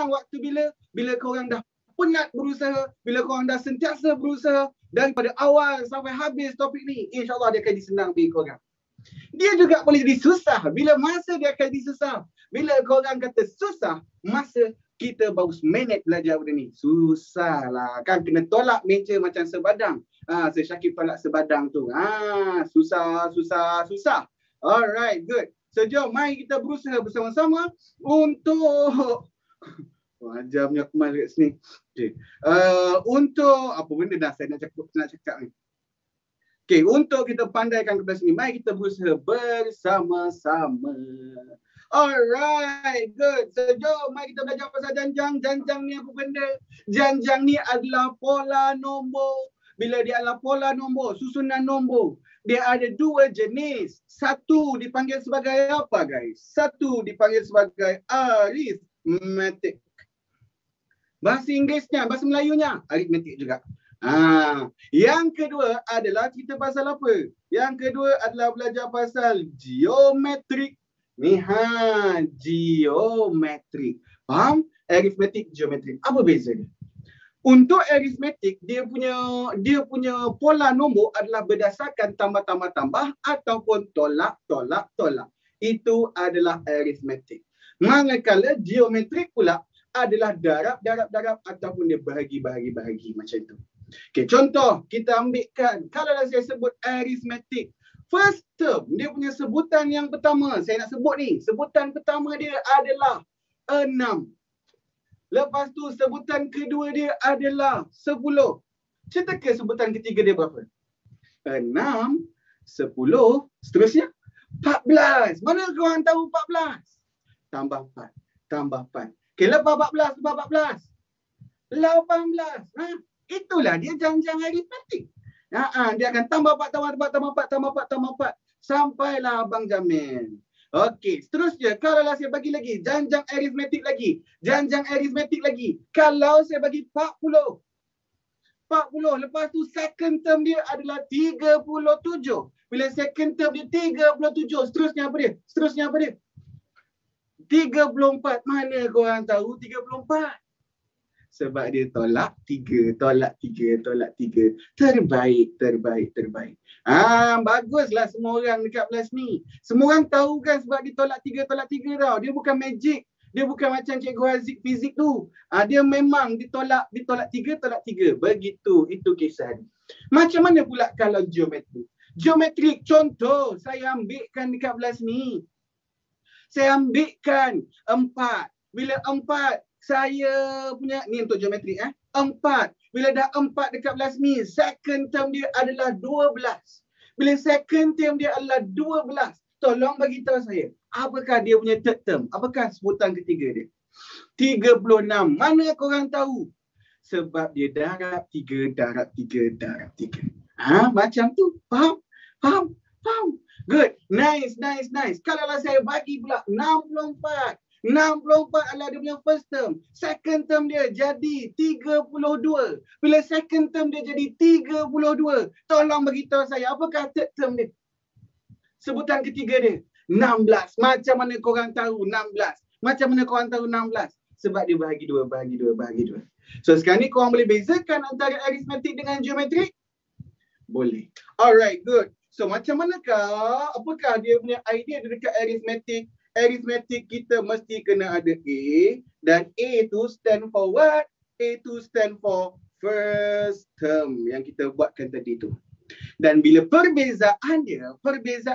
senang waktu bila? Bila korang dah penat berusaha, bila korang dah sentiasa berusaha daripada awal sampai habis topik ni, insyaAllah dia akan disenang bagi korang. Dia juga boleh jadi susah. Bila masa dia akan jadi susah. Bila korang kata susah, masa kita baru seminit belajar benda ni. Susah lah. Kan kena tolak meja macam sebadang. Syakib tolak sebadang tu. Susah. Alright, good. So, jom mari kita berusaha bersama-sama untuk... Ajar punya kemal kat sini. Okay. Untuk... Apa benda dah saya nak cakap ni. Okay, untuk kita pandaikan kepada sini, mari kita berusaha bersama-sama. Alright, good. So, jom mari kita belajar pasal janjang. Janjang ni apa benda? Janjang ni adalah pola nombor. Bila dia adalah pola nombor, susunan nombor, dia ada dua jenis. Satu dipanggil sebagai apa, guys? Satu dipanggil sebagai arithmetic. Bahasa Inggerisnya, bahasa Melayunya, aritmetik juga. Yang kedua adalah kita pasal apa? Yang kedua adalah belajar pasal geometrik. Ni geometrik. Faham? Arithmetik, geometrik. Apa beza dia? Untuk arithmetik, dia punya pola nombor adalah berdasarkan tambah-tambah-tambah ataupun tolak-tolak. Itu adalah arithmetik. Manakala geometrik pula adalah darab ataupun dia bahagi macam tu. Okay, contoh kita ambilkan, kalau saya sebut arithmetic, first term, dia punya sebutan yang pertama, saya nak sebut ni, sebutan pertama dia adalah 6. Lepas tu sebutan kedua dia adalah 10. Cerita ke sebutan ketiga dia berapa? 6, 10, seterusnya 14. Mana korang tahu 14? Tambah 4. Okay, lepas 14, 18. Itulah dia janjang aritmetik. Dia akan tambah 4. Sampailah Abang Jamil. Okey, seterusnya kalau saya bagi lagi janjang aritmetik lagi. Kalau saya bagi 40. Lepas tu second term dia adalah 37. Bila second term dia 37, seterusnya apa dia? 34. Mana korang tahu 34? Sebab dia tolak 3. Terbaik. Baguslah semua orang dekat kelas ni. Semua orang tahu kan sebab dia tolak 3 tau. Dia bukan magic. Dia bukan macam Cikgu Haziq fizik tu. Dia memang ditolak 3. Begitu, itu kisah dia. Macam mana pula kalau geometrik? Geometrik, contoh saya ambilkan dekat kelas ni. Saya ambilkan 4. Bila 4, saya punya, ni untuk geometrik 4. Bila dah 4 dekat belas ni, second term dia adalah 12. Bila second term dia adalah 12, tolong bagi tahu saya, apakah dia punya third term? Apakah sebutan ketiga dia? 36. Mana korang tahu? Sebab dia darab 3. Macam tu. Faham? Good. Nice. Kalau saya bagi pula 64 adalah dia punya first term. Second term dia jadi 32. Bila second term dia jadi 32, tolong bagi tahu saya apakah third term dia? Sebutan ketiga dia 16. Macam mana korang tahu 16? Sebab dia bahagi 2. So sekarang ni korang boleh bezakan antara aritmetik dengan geometrik? Boleh. Alright, good. So macam manakah, apakah dia punya idea dekat aritmetik? Aritmetik kita mesti kena ada A, dan A tu stand for what? A tu stand for first term yang kita buatkan tadi tu. Dan bila perbezaan dia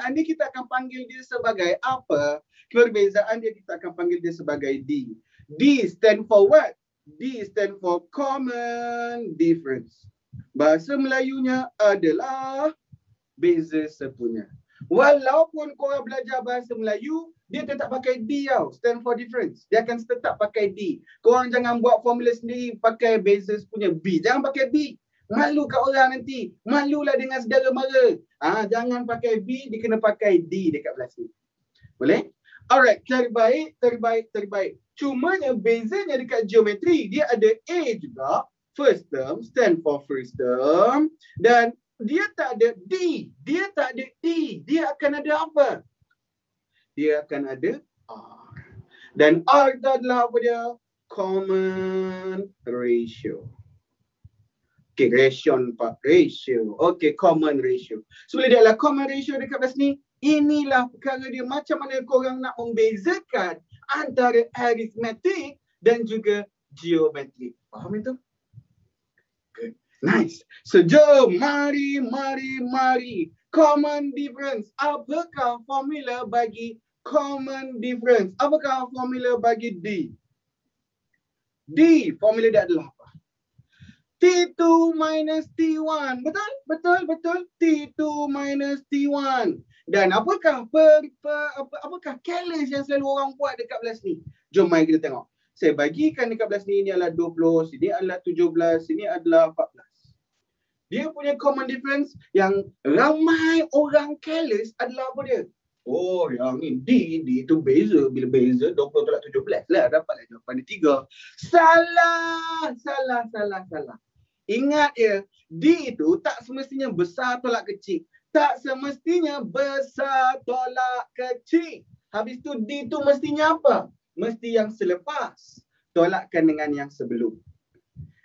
kita akan panggil dia sebagai apa? Perbezaan dia kita akan panggil dia sebagai D. D stand for what? D stand for common difference. Bahasa Melayunya adalah beza sepunya. Walaupun korang belajar bahasa Melayu, dia tetap pakai D tau, stand for difference. Dia akan tetap pakai D. Korang jangan buat formula sendiri pakai beza sepunya B. Jangan pakai B. Malu kat orang nanti. Malulah dengan saudara mara. Jangan pakai B, dia kena pakai D dekat belah sini. Boleh? Alright, terbaik. Cumanya bezanya dekat geometri, dia ada A juga. First term, stand for first term. Dan dia tak ada D. Dia akan ada apa? Dia akan ada R. Dan R itu adalah apa dia? common ratio. Okay, ratio. Okay, common ratio. So, bila dia adalah common ratio dekat belah sini, inilah perkara dia macam mana korang nak membezakan antara arithmetic dan juga geometrik. Faham itu? Good. Nice. So, jom, mari. Common difference. Apakah formula bagi common difference? Apakah formula bagi D? D, formula dia adalah apa? T2 minus T1. Betul. T2 minus T1. Dan apakah apakah keles yang selalu orang buat dekat belah sini? Jom mari kita tengok. Saya bagikan dekat belah sini, ini adalah 20, sini adalah 17, sini adalah 14. Dia punya common difference yang ramai orang keles adalah apa dia? Oh, yang ini D itu beza. Bila beza 20 tolak 17 lah, dapatlah jawapan dia 3. Salah. Ingat ya, D itu tak semestinya besar tolak kecil. Tak semestinya besar tolak kecil. Habis tu D itu mestinya apa? Mesti yang selepas tolakkan dengan yang sebelum.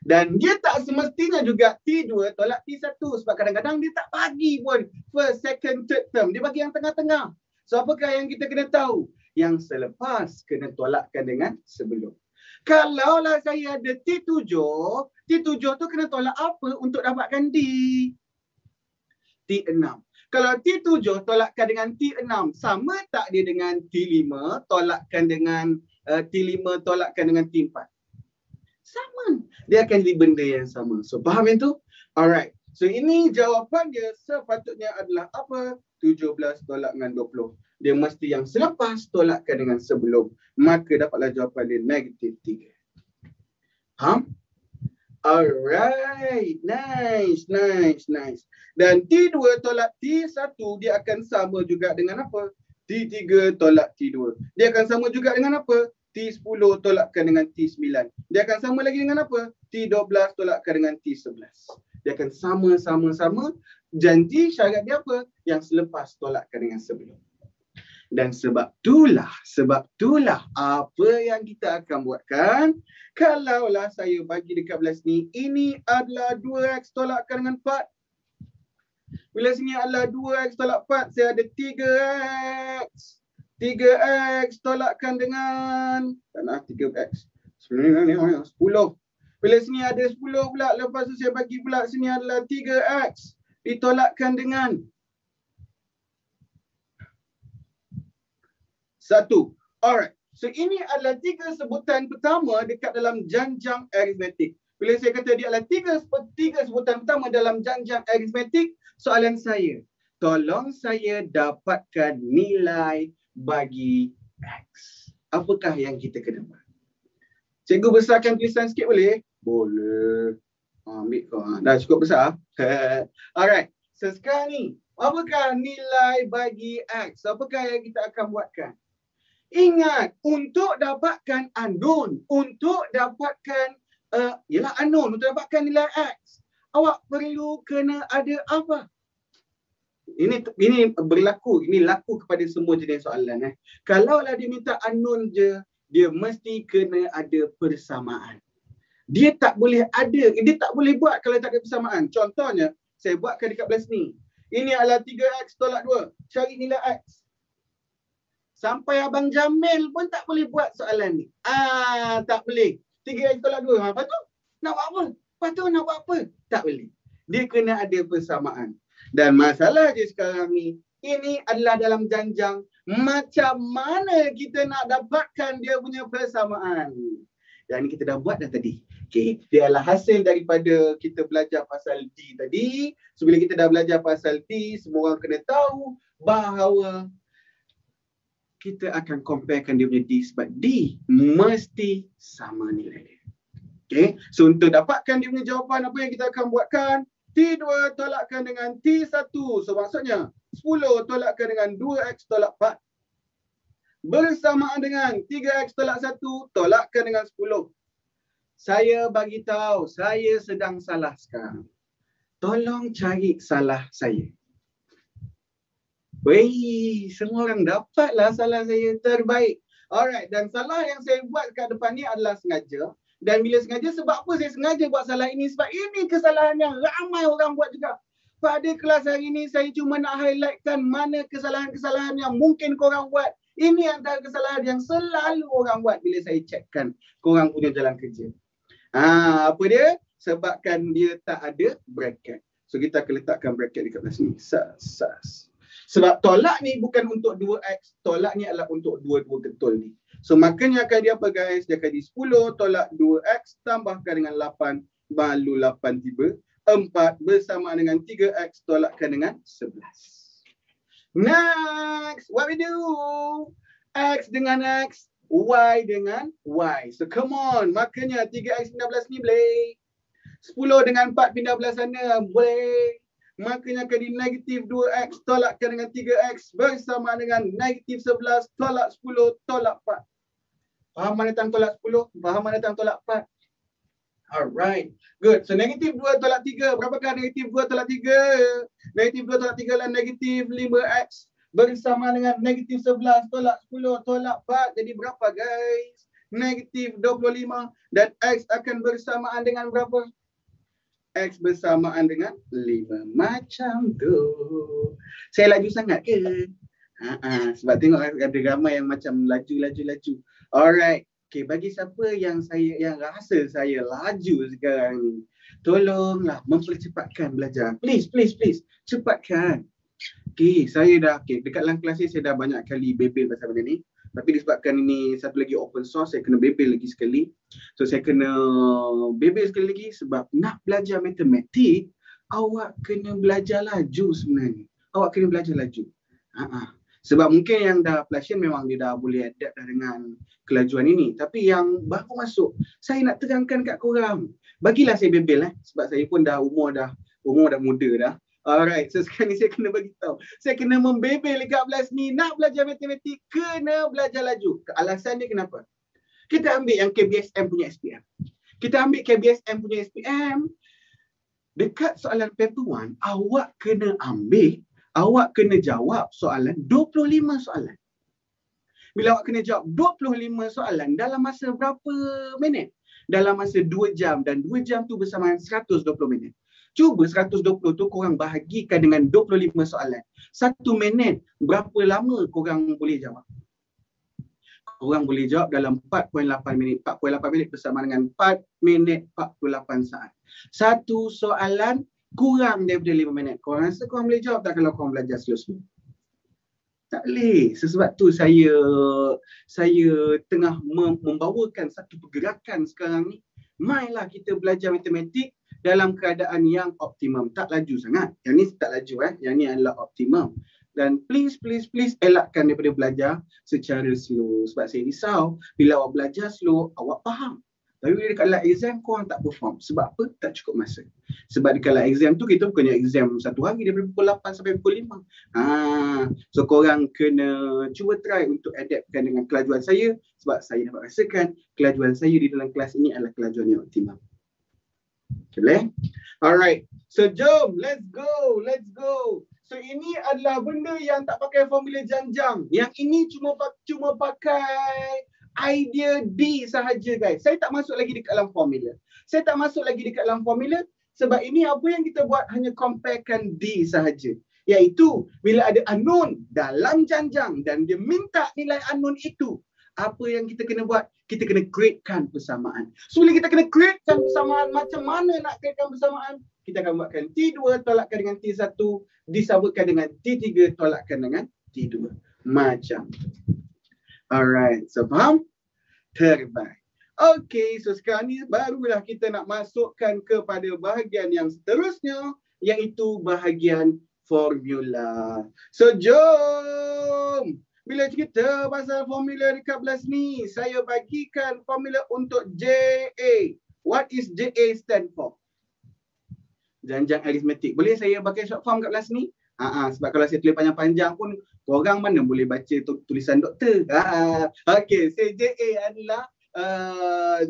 Dan dia tak semestinya juga T2 tolak T1. Sebab kadang-kadang dia tak bagi pun first, second, third term. Dia bagi yang tengah-tengah. So apakah yang kita kena tahu? Yang selepas kena tolakkan dengan sebelum. Kalaulah saya ada T7 tu kena tolak apa untuk dapatkan D? T6. Kalau T7 tolakkan dengan T6, sama tak dia dengan T5 tolakkan dengan T5 tolakkan dengan T4? Sama. Dia akan jadi benda yang sama. So faham yang tu? Alright. So ini jawapan dia sepatutnya adalah apa? 17 tolak dengan 20. Dia mesti yang selepas tolakkan dengan sebelum. Maka dapatlah jawapan dia negatif 3. Faham? Alright. Nice. Dan T2 tolak T1 dia akan sama juga dengan apa? T3 tolak T2. Dia akan sama juga dengan apa? T10 tolakkan dengan T9. Dia akan sama lagi dengan apa? T12 tolakkan dengan T11. Dia akan sama. Janji syarat dia apa? Yang selepas tolakkan dengan sebelum. Dan sebab itulah apa yang kita akan buatkan. Kalaulah saya bagi dekat belah sini, ini adalah 2x tolakkan dengan 4. Bila sini adalah 2x tolak 4, saya ada 3x. 3x tolakkan dengan 3x. Sebenarnya 10. Bila sini ada 10 pula, lepas tu saya bagi pula sini adalah 3x ditolakkan dengan 1. Alright. So ini adalah 3 sebutan pertama dekat dalam janjang aritmetik. Bila saya kata dia adalah 3 sebutan pertama dalam janjang aritmetik, soalan saya, tolong saya dapatkan nilai bagi X. Apakah yang kita kena buat? Cikgu besarkan tulisan sikit boleh? Boleh. Ambil kau. Dah cukup besar? Alright. So sekarang ni, apakah nilai bagi X? Apakah yang kita akan buatkan? Ingat, untuk dapatkan unknown, untuk dapatkan unknown, untuk dapatkan nilai X, awak perlu kena ada apa? Ini berlaku, ini laku kepada semua jenis soalan. Kalaulah dia minta unknown je, dia mesti kena ada persamaan. Dia tak boleh buat kalau tak ada persamaan. Contohnya, saya buatkan dekat belah sini. Ini adalah 3x tolak 2. Cari nilai X. Sampai Abang Jamil pun tak boleh buat soalan ni. Tak boleh. 3x tolak 2. Lepas tu nak buat apa? Tak boleh. Dia kena ada persamaan. Dan masalah je sekarang ni, ini adalah dalam janjang macam mana kita nak dapatkan dia punya persamaan. Yang ni kita dah buat dah tadi. Okay. Dia adalah hasil daripada kita belajar pasal D tadi. So bila kita dah belajar pasal D, semua orang kena tahu bahawa kita akan comparekan dia punya D sebab D mesti sama nilai dia. Okay. So untuk dapatkan dia punya jawapan, apa yang kita akan buatkan? T2 tolakkan dengan T1. So maksudnya 10 tolakkan dengan 2x tolak 4. Bersamaan dengan 3x tolak 1 tolakkan dengan 10. Saya bagi tahu, saya sedang salah sekarang. Tolong cari salah saya. Wei, semua orang dapatlah salah saya terbaik. Alright, dan salah yang saya buat kat depan ni adalah sengaja. Dan bila sengaja, sebab apa saya sengaja buat salah ini? Sebab ini kesalahan yang ramai orang buat juga. Pada kelas hari ini, saya cuma nak highlightkan mana kesalahan-kesalahan yang mungkin korang buat. Ini antara kesalahan yang selalu orang buat bila saya cekkan korang punya jalan kerja. Apa dia? Sebabkan dia tak ada bracket. So kita akan letakkan bracket dekat belah sini. Sebab tolak ni bukan untuk 2x, tolak ni adalah untuk dua-dua ketul ni. So makanya akan dia apa guys? Dia akan di 10 tolak 2x tambahkan dengan 8 malu 8 tiba 4 bersama dengan 3x tolakkan dengan 11. Next, what we do? X dengan X, Y dengan Y. So come on, makanya 3x pindah belah sini boleh. 10 dengan 4 pindah belah sana boleh. Makanya akan di negatif 2x tolakkan dengan 3x bersama dengan negatif 11 tolak 10 tolak 4. Faham mana tentang tolak 10? Faham mana tentang tolak 4? Alright, good. So negatif 2 tolak 3. Berapakah negatif 2 tolak 3? Negatif 2 tolak 3 adalah negatif 5x bersama dengan negatif 11 tolak 10 tolak 4. Jadi berapa guys? Negatif 25 dan x akan bersamaan dengan berapa? X bersamaan dengan 5. Macam tu. Saya laju sangat ke? Sebab tengok ada ramai yang macam laju. Alright. Okay, bagi siapa yang rasa saya laju sekarang ni, tolonglah mempercepatkan belajar. Please. Cepatkan. Okay, dekat dalam kelas ni saya dah banyak kali bebel pasal benda ni. Tapi disebabkan ini satu lagi open source, saya kena bebel lagi sekali. So saya kena bebel sekali lagi sebab nak belajar matematik, awak kena belajar laju sebenarnya. Awak kena belajar laju. Sebab mungkin yang dah Plasien memang dia dah boleh adapt dah dengan kelajuan ini. Tapi yang baru masuk, saya nak terangkan kat korang. Bagilah saya bebel sebab saya pun dah umur dah muda dah. Alright, so sekarang ni saya kena bagi tahu. Saya kena membebel dekat belas ni. Nak belajar matematik, kena belajar laju. Alasan dia kenapa? Kita ambil yang KBSM punya SPM. Dekat soalan paper 1, awak kena jawab soalan 25 soalan. Bila awak kena jawab 25 soalan dalam masa berapa minit? Dalam masa 2 jam dan 2 jam tu bersamaan 120 minit. Cuba 120 tu korang bahagikan dengan 25 soalan. 1 minit, berapa lama korang boleh jawab? Korang boleh jawab dalam 4.8 minit. 4.8 minit bersama dengan 4 minit 48 saat. Satu soalan kurang daripada 5 minit. Korang rasa korang boleh jawab tak kalau korang belajar slow-slow? Tak boleh. Sebab tu saya tengah membawakan satu pergerakan sekarang ni. Mainlah kita belajar matematik dalam keadaan yang optimum. Tak laju sangat. Yang ni tak laju Yang ni adalah optimum. Dan please elakkan daripada belajar secara slow. Sebab saya risau bila awak belajar slow, awak faham. Tapi bila dekat dalam exam, korang tak perform. Sebab apa? Tak cukup masa. Sebab dekat dalam exam tu, kita bukannya exam satu hari daripada pukul 8 sampai pukul 5. So korang kena cuba try untuk adaptkan dengan kelajuan saya. Sebab saya dapat rasakan kelajuan saya di dalam kelas ini adalah kelajuan yang optimum. Okay, boleh? Alright. So jom, let's go. So ini adalah benda yang tak pakai formula janjang. Yang ini cuma pakai idea D sahaja guys. Saya tak masuk lagi dekat dalam formula. Sebab ini apa yang kita buat hanya comparekan D sahaja. Iaitu bila ada unknown dalam janjang dan dia minta nilai unknown itu, apa yang kita kena buat? Kita kena createkan persamaan. So bila kita kena createkan persamaan, macam mana nak createkan persamaan? Kita akan buatkan T2 tolakkan dengan T1 disamakan dengan T3 tolakkan dengan T2. Macam tu. Alright, so faham? Terbaik. Okay, so sekarang ni barulah kita nak masukkan kepada bahagian yang seterusnya, iaitu bahagian formula. So jom! Bila cerita pasal formula dekat belah ni, saya bagikan formula untuk JA. What is JA stand for? Janjang aritmetik. Boleh saya pakai short form kat belah ni? Sebab kalau saya tulis panjang-panjang pun, korang mana boleh baca tulisan doktor. Okay, so JA adalah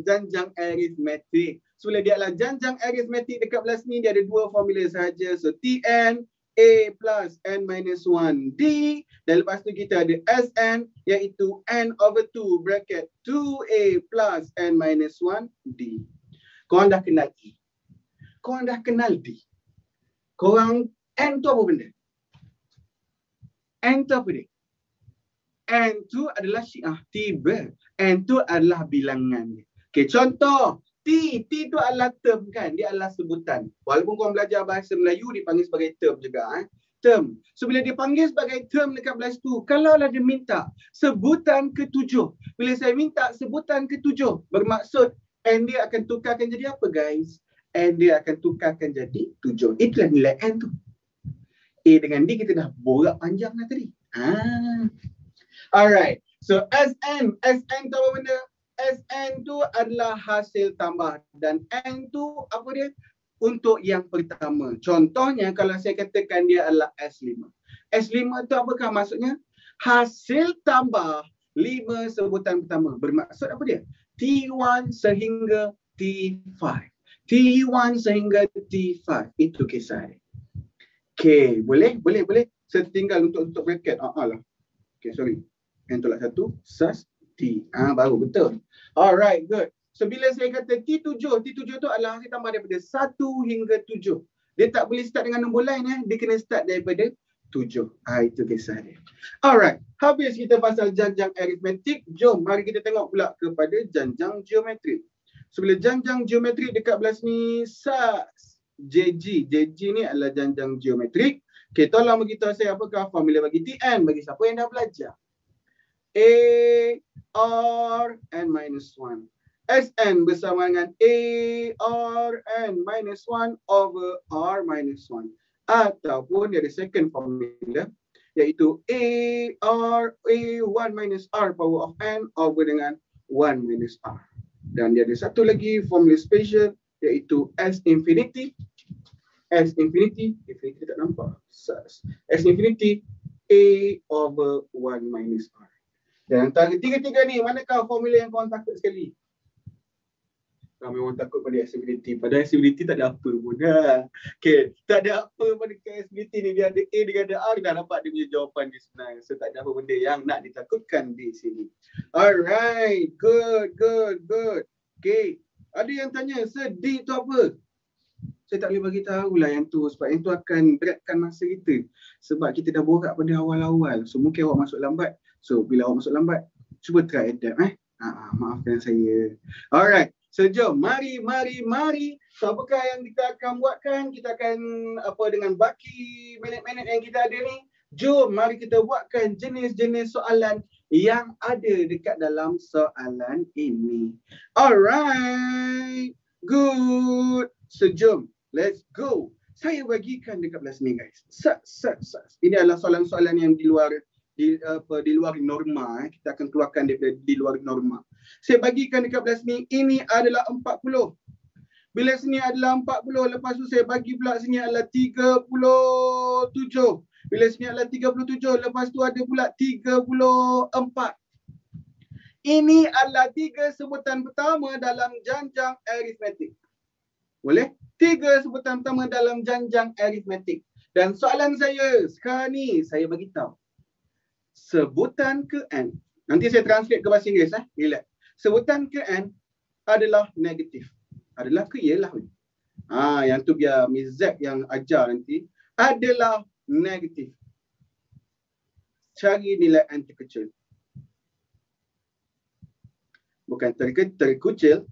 janjang aritmetik. So dia adalah janjang aritmetik dekat belah ni, dia ada 2 formula sahaja. So TN A plus N minus 1 D. Dan lepas tu kita ada Sn iaitu N over 2 bracket 2A plus N minus 1 D. Korang dah kenal E. Korang dah kenal D. Korang N tu apa benda? N tu apa dia? N tu adalah syiah tiba. N tu adalah bilangan. Okay, contoh. T tu adalah term kan? Dia adalah sebutan. Walaupun korang belajar bahasa Melayu, dipanggil sebagai term juga. Term. So, bila dia panggil sebagai term dekat belas tu, kalaulah dia minta sebutan ke-7. Bila saya minta sebutan ke-7, bermaksud N dia akan tukarkan jadi apa guys? N dia akan tukarkan jadi 7. Itulah nilai N tu. A dengan D kita dah borak panjang lah tadi. Alright. So, Sn tu apa benda? Sn tu adalah hasil tambah dan N tu apa dia? Untuk yang pertama. Contohnya kalau saya katakan dia adalah S5. S5 tu apakah maksudnya? Hasil tambah 5 sebutan pertama. Bermaksud apa dia? T1 sehingga T5. T1 sehingga T5. Itu kisah dia. Okay, boleh? Saya tinggal untuk bracket. Lah. Okay, sorry. Yang tolak satu, sus T. Baru betul. Alright, good. So, bila saya kata T7 tu adalah hasil tambah daripada 1 hingga 7. Dia tak boleh start dengan nombor lain. Dia kena start daripada 7. Itu kisah dia. Alright, habis kita pasal janjang aritmetik. Jom, mari kita tengok pula kepada janjang geometrik. So, bila janjang geometrik dekat belah sini, sus JG. JG ni adalah janjang geometrik. Okay, tolong beritahu saya apakah formula bagi TN bagi siapa yang dah belajar. A, R, N minus 1. Sn bersama dengan A, R, N minus 1 over R minus 1. Ataupun dia ada second formula, iaitu A, R, A1 minus R power of N over dengan 1 minus R. Dan dia ada satu lagi formula special, iaitu S infinity. S infinity tak nampak. S infinity A over 1 minus R. Dan antara tiga-tiga ni, manakah formula yang korang takut sekali? Ramai orang takut pada S infinity. Pada S infinity tak ada apa pun. Okay, tak ada apa pada S infinity ni. Dia ada A, dia ada R, dah dapat dia punya jawapan dia sebenarnya. So tak ada apa benda yang nak ditakutkan di sini. Alright, good. Okay, ada yang tanya, Sir, D tu apa? Saya tak boleh bagi tahu lah yang tu. Sebab yang tu akan beratkan masa kita. Sebab kita dah borak pada awal-awal. So mungkin awak masuk lambat. So bila awak masuk lambat, cuba try adapt. Maafkan saya. Alright. So jom, mari. So apakah yang kita akan buatkan? Kita akan dengan baki minit-minit yang kita ada ni. Jom, mari kita buatkan jenis-jenis soalan yang ada dekat dalam soalan ini. Alright. Good. So jom, let's go. Saya bagikan dekat belah sini guys. Ini adalah soalan-soalan yang di luar norma. Kita akan keluarkan daripada di luar norma. Saya bagikan dekat belah sini. Ini adalah 40. Bila sini adalah 40, lepas tu saya bagi pula sini adalah 37. Bila sini adalah 37, lepas tu ada pula 34. Ini adalah 3 sebutan pertama dalam janjang aritmetik. Boleh? 3 sebutan pertama dalam janjang aritmetik. Dan soalan saya sekarang ni, saya bagi tahu. Sebutan ke N. Nanti saya translate ke bahasa Inggeris. Relax. Sebutan ke N adalah negatif. Adalah ke? Yelah. Yang tu biar Miss Z yang ajar nanti. Adalah negatif. Cari nilai N terkecil. Bukan terkecil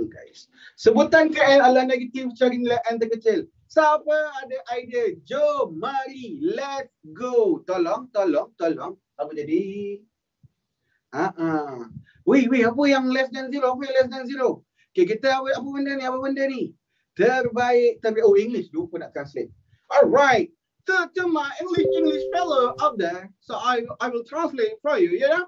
guys. Sebutan ke N adalah negatif, cari nilai N terkecil. Siapa ada idea? Jom, mari, let's go. Tolong. Apa jadi? Wait, apa yang less than zero? Apa yang less than zero? Okay, kita apa benda ni? Terbaik. Oh, English. Lupa nak translate. Alright. To my English fellow out there. So I will translate for you, you know?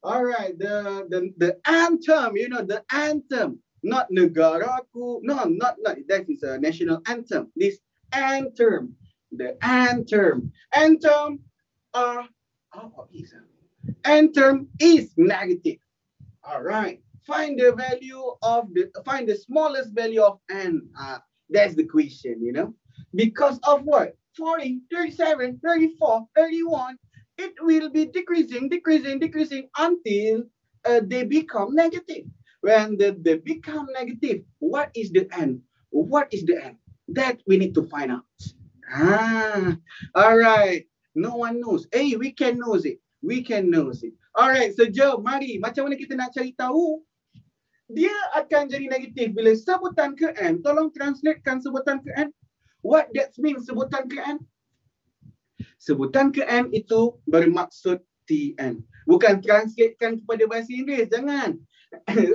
Alright, the anthem, the anthem. Not negaraku. No, not that is a national anthem. This anthem. The anthem. Anthem is negative. Alright. Find the smallest value of N. That's the question, Because of what? 40, 37, 34, 31, it will be decreasing until they become negative. When they become negative, what is the end? What is the end? That we need to find out. All right. No one knows. Hey, we can know it. We can know it. All right. So jom, mari. Macam mana kita nak cari tahu? Dia akan jadi negatif bila sebutan ke N. Tolong translatekan sebutan ke N. What that means sebutan ke N? Sebutan ke N itu bermaksud TN. Bukan translatekan kepada bahasa Inggeris. Jangan.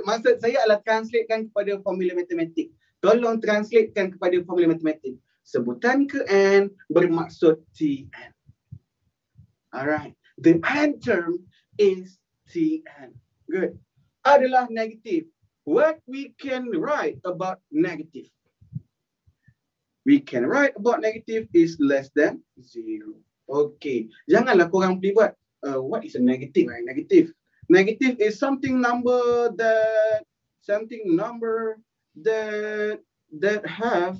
Maksud saya adalah translatekan kepada formula matematik. Tolong translatekan kepada formula matematik. Sebutan ke N bermaksud TN. Alright. The N term is TN. Good. Adalah negatif. What we can write about negative? We can write about negative is less than 0. Okay. Janganlah korang pergi buat. What is a negative? Right? Negative. Negative is something number that have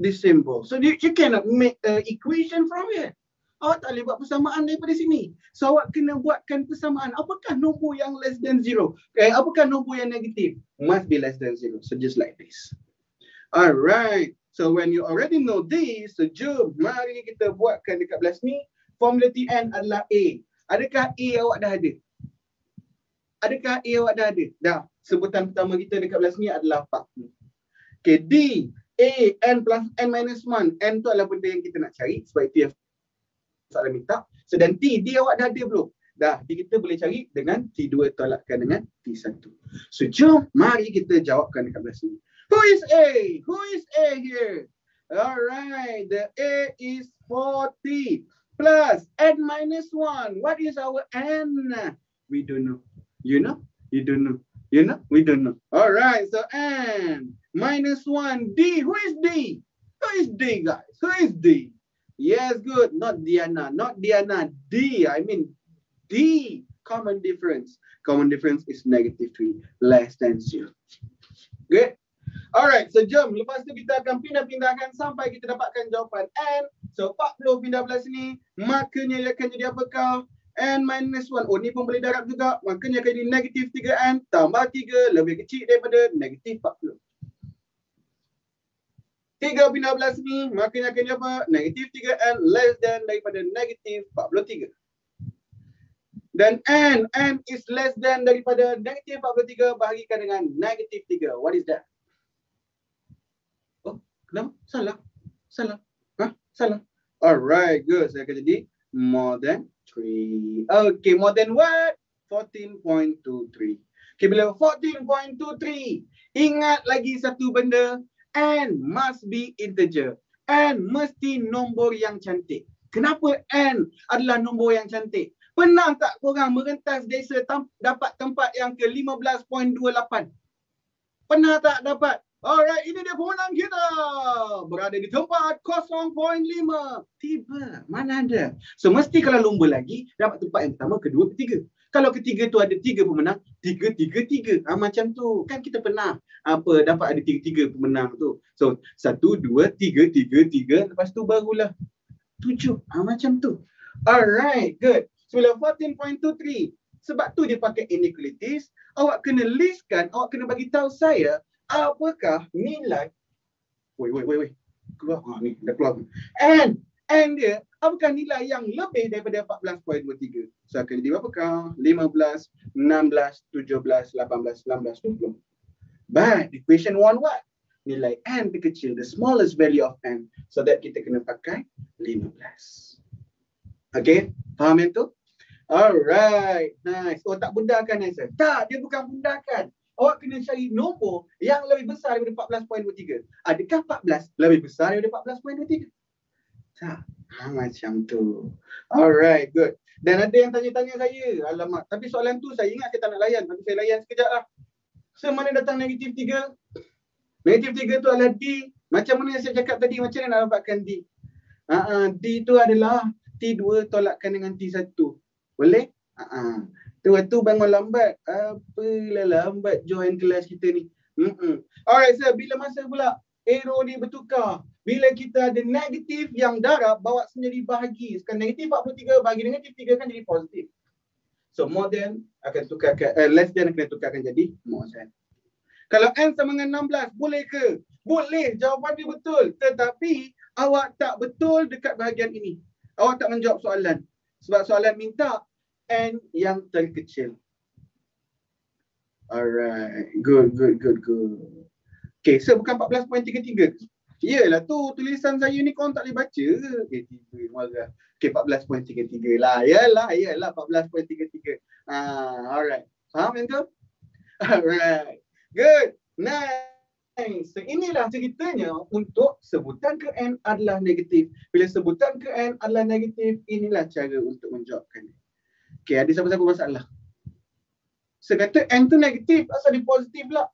this symbol. So you cannot make an equation from it. Awak tak boleh buat persamaan daripada sini. So awak kena buatkan persamaan. Apakah nombor yang less than 0? Apakah nombor yang negatif? Must be less than 0. So just like this. Alright. So when you already know this, so jom mari kita buatkan dekat belas ni. Formula TN adalah A. Adakah A awak dah ada? Adakah A awak dah ada? Dah. Sebutan pertama kita dekat belas ni adalah 40. Okay, D. A, N plus N minus 1. N tu adalah benda yang kita nak cari. Sebab itu yang soalan minta. Sedang T, D awak dah ada belum? Dah. Kita boleh cari dengan T2 tolakkan dengan T1. So, jom mari kita jawabkan dekat belas ni. Who is A? Who is A here? Alright. The A is 40 plus N minus 1. What is our N? We don't know. You know? You don't know. You know? We don't know. Alright. So, N minus 1. D. Who is D? Who is D, guys? Who is D? Yes, good. Not Diana. Not Diana. D. I mean D. Common difference. Common difference is -3. Less than 0. Good. Alright. So, jom. Lepas tu kita akan pindah-pindahkan sampai kita dapatkan jawapan N. So, 40 pindah belah sini. Makanya dia akan jadi apakah? N minus 1. Oh, ni pun boleh darab juga. Makanya akan jadi -3N tambah 3 lebih kecil daripada -40. 3 pindah belah sini, makanya akan jadi apa? -3N less than daripada -43. Dan N is less than daripada -43 bahagikan dengan -3. What is that? Oh, kenapa? Salah. Salah. Salah. Alright, good. Saya akan jadi more than 3. Okay, more than what? 14.23. Okay, bila 14.23, ingat lagi satu benda. N must be integer. N mesti nombor yang cantik. Kenapa N adalah nombor yang cantik? Pernah tak korang merentas desa dapat tempat yang ke 15.28? Pernah tak dapat? Alright, ini dia pemenang kita. Berada di tempat 0.5. Tiba, mana ada? So, mesti kalau lomba lagi, dapat tempat yang pertama, kedua, ketiga. Kalau ketiga tu ada 3 pemenang, 3. Macam tu. Kan kita pernah dapat ada 3 pemenang tu. So 1, 2, 3. Lepas tu barulah 7. Macam tu. Alright, good. So bila 14.23. Sebab tu dia pakai inequalities. Awak kena listkan, awak kena bagi tahu saya apakah nilai. Wait. Keluar. Ni dah keluar. And dia, apakah nilai yang lebih daripada 14.23? So, akan jadi berapakah? 15, 16, 17, 18, 19, 20. But, equation 1 what? Nilai N terkecil, the smallest value of N. So, that kita kena pakai 15. Okay, faham yang tu? Alright, nice. Oh, tak bundahkan answer? Tak, dia bukan bundahkan. Awak kena cari nombor yang lebih besar daripada 14.23. Adakah 14 lebih besar daripada 14.23? Tak, macam tu. Alright, good. Dan ada yang tanya-tanya saya, alamak. Tapi soalan tu saya ingat saya tak nak layan. Tapi saya layan sekejap lah. So, mana datang -3? -3 tu adalah D. Macam mana yang saya cakap tadi, macam mana nak dapatkan D? D tu adalah T2 tolakkan dengan T1. Boleh? Tu bangun lambat. Apalah lambat join kelas kita ni. Alright, sir. Bila masa pula? arrow ni bertukar. Bila kita ada negatif yang darab, bawa sendiri bahagi. Sekarang negatif 43 bahagi negatif 3 kan jadi positif. So more than akan tukarkan, less than akan tukarkan jadi more than. Kalau N sama dengan 16, boleh ke? Boleh, jawapan dia betul. Tetapi awak tak betul dekat bahagian ini. Awak tak menjawab soalan. Sebab soalan minta N yang terkecil. Alright, good. Okay, so bukan 14.33. Yelah tu, tulisan saya ni korang tak boleh baca. Okay, tiba marah. Okay, 14.33 lah. Yalah, 14.33. Alright. Faham yang tu? Alright. Good. Nice. So inilah ceritanya untuk sebutan ke N adalah negatif. Bila sebutan ke N adalah negatif, inilah cara untuk menjawabkannya. Okay, ada siapa-siapa masalah? Saya kata N tu negatif, asal dia positif lah.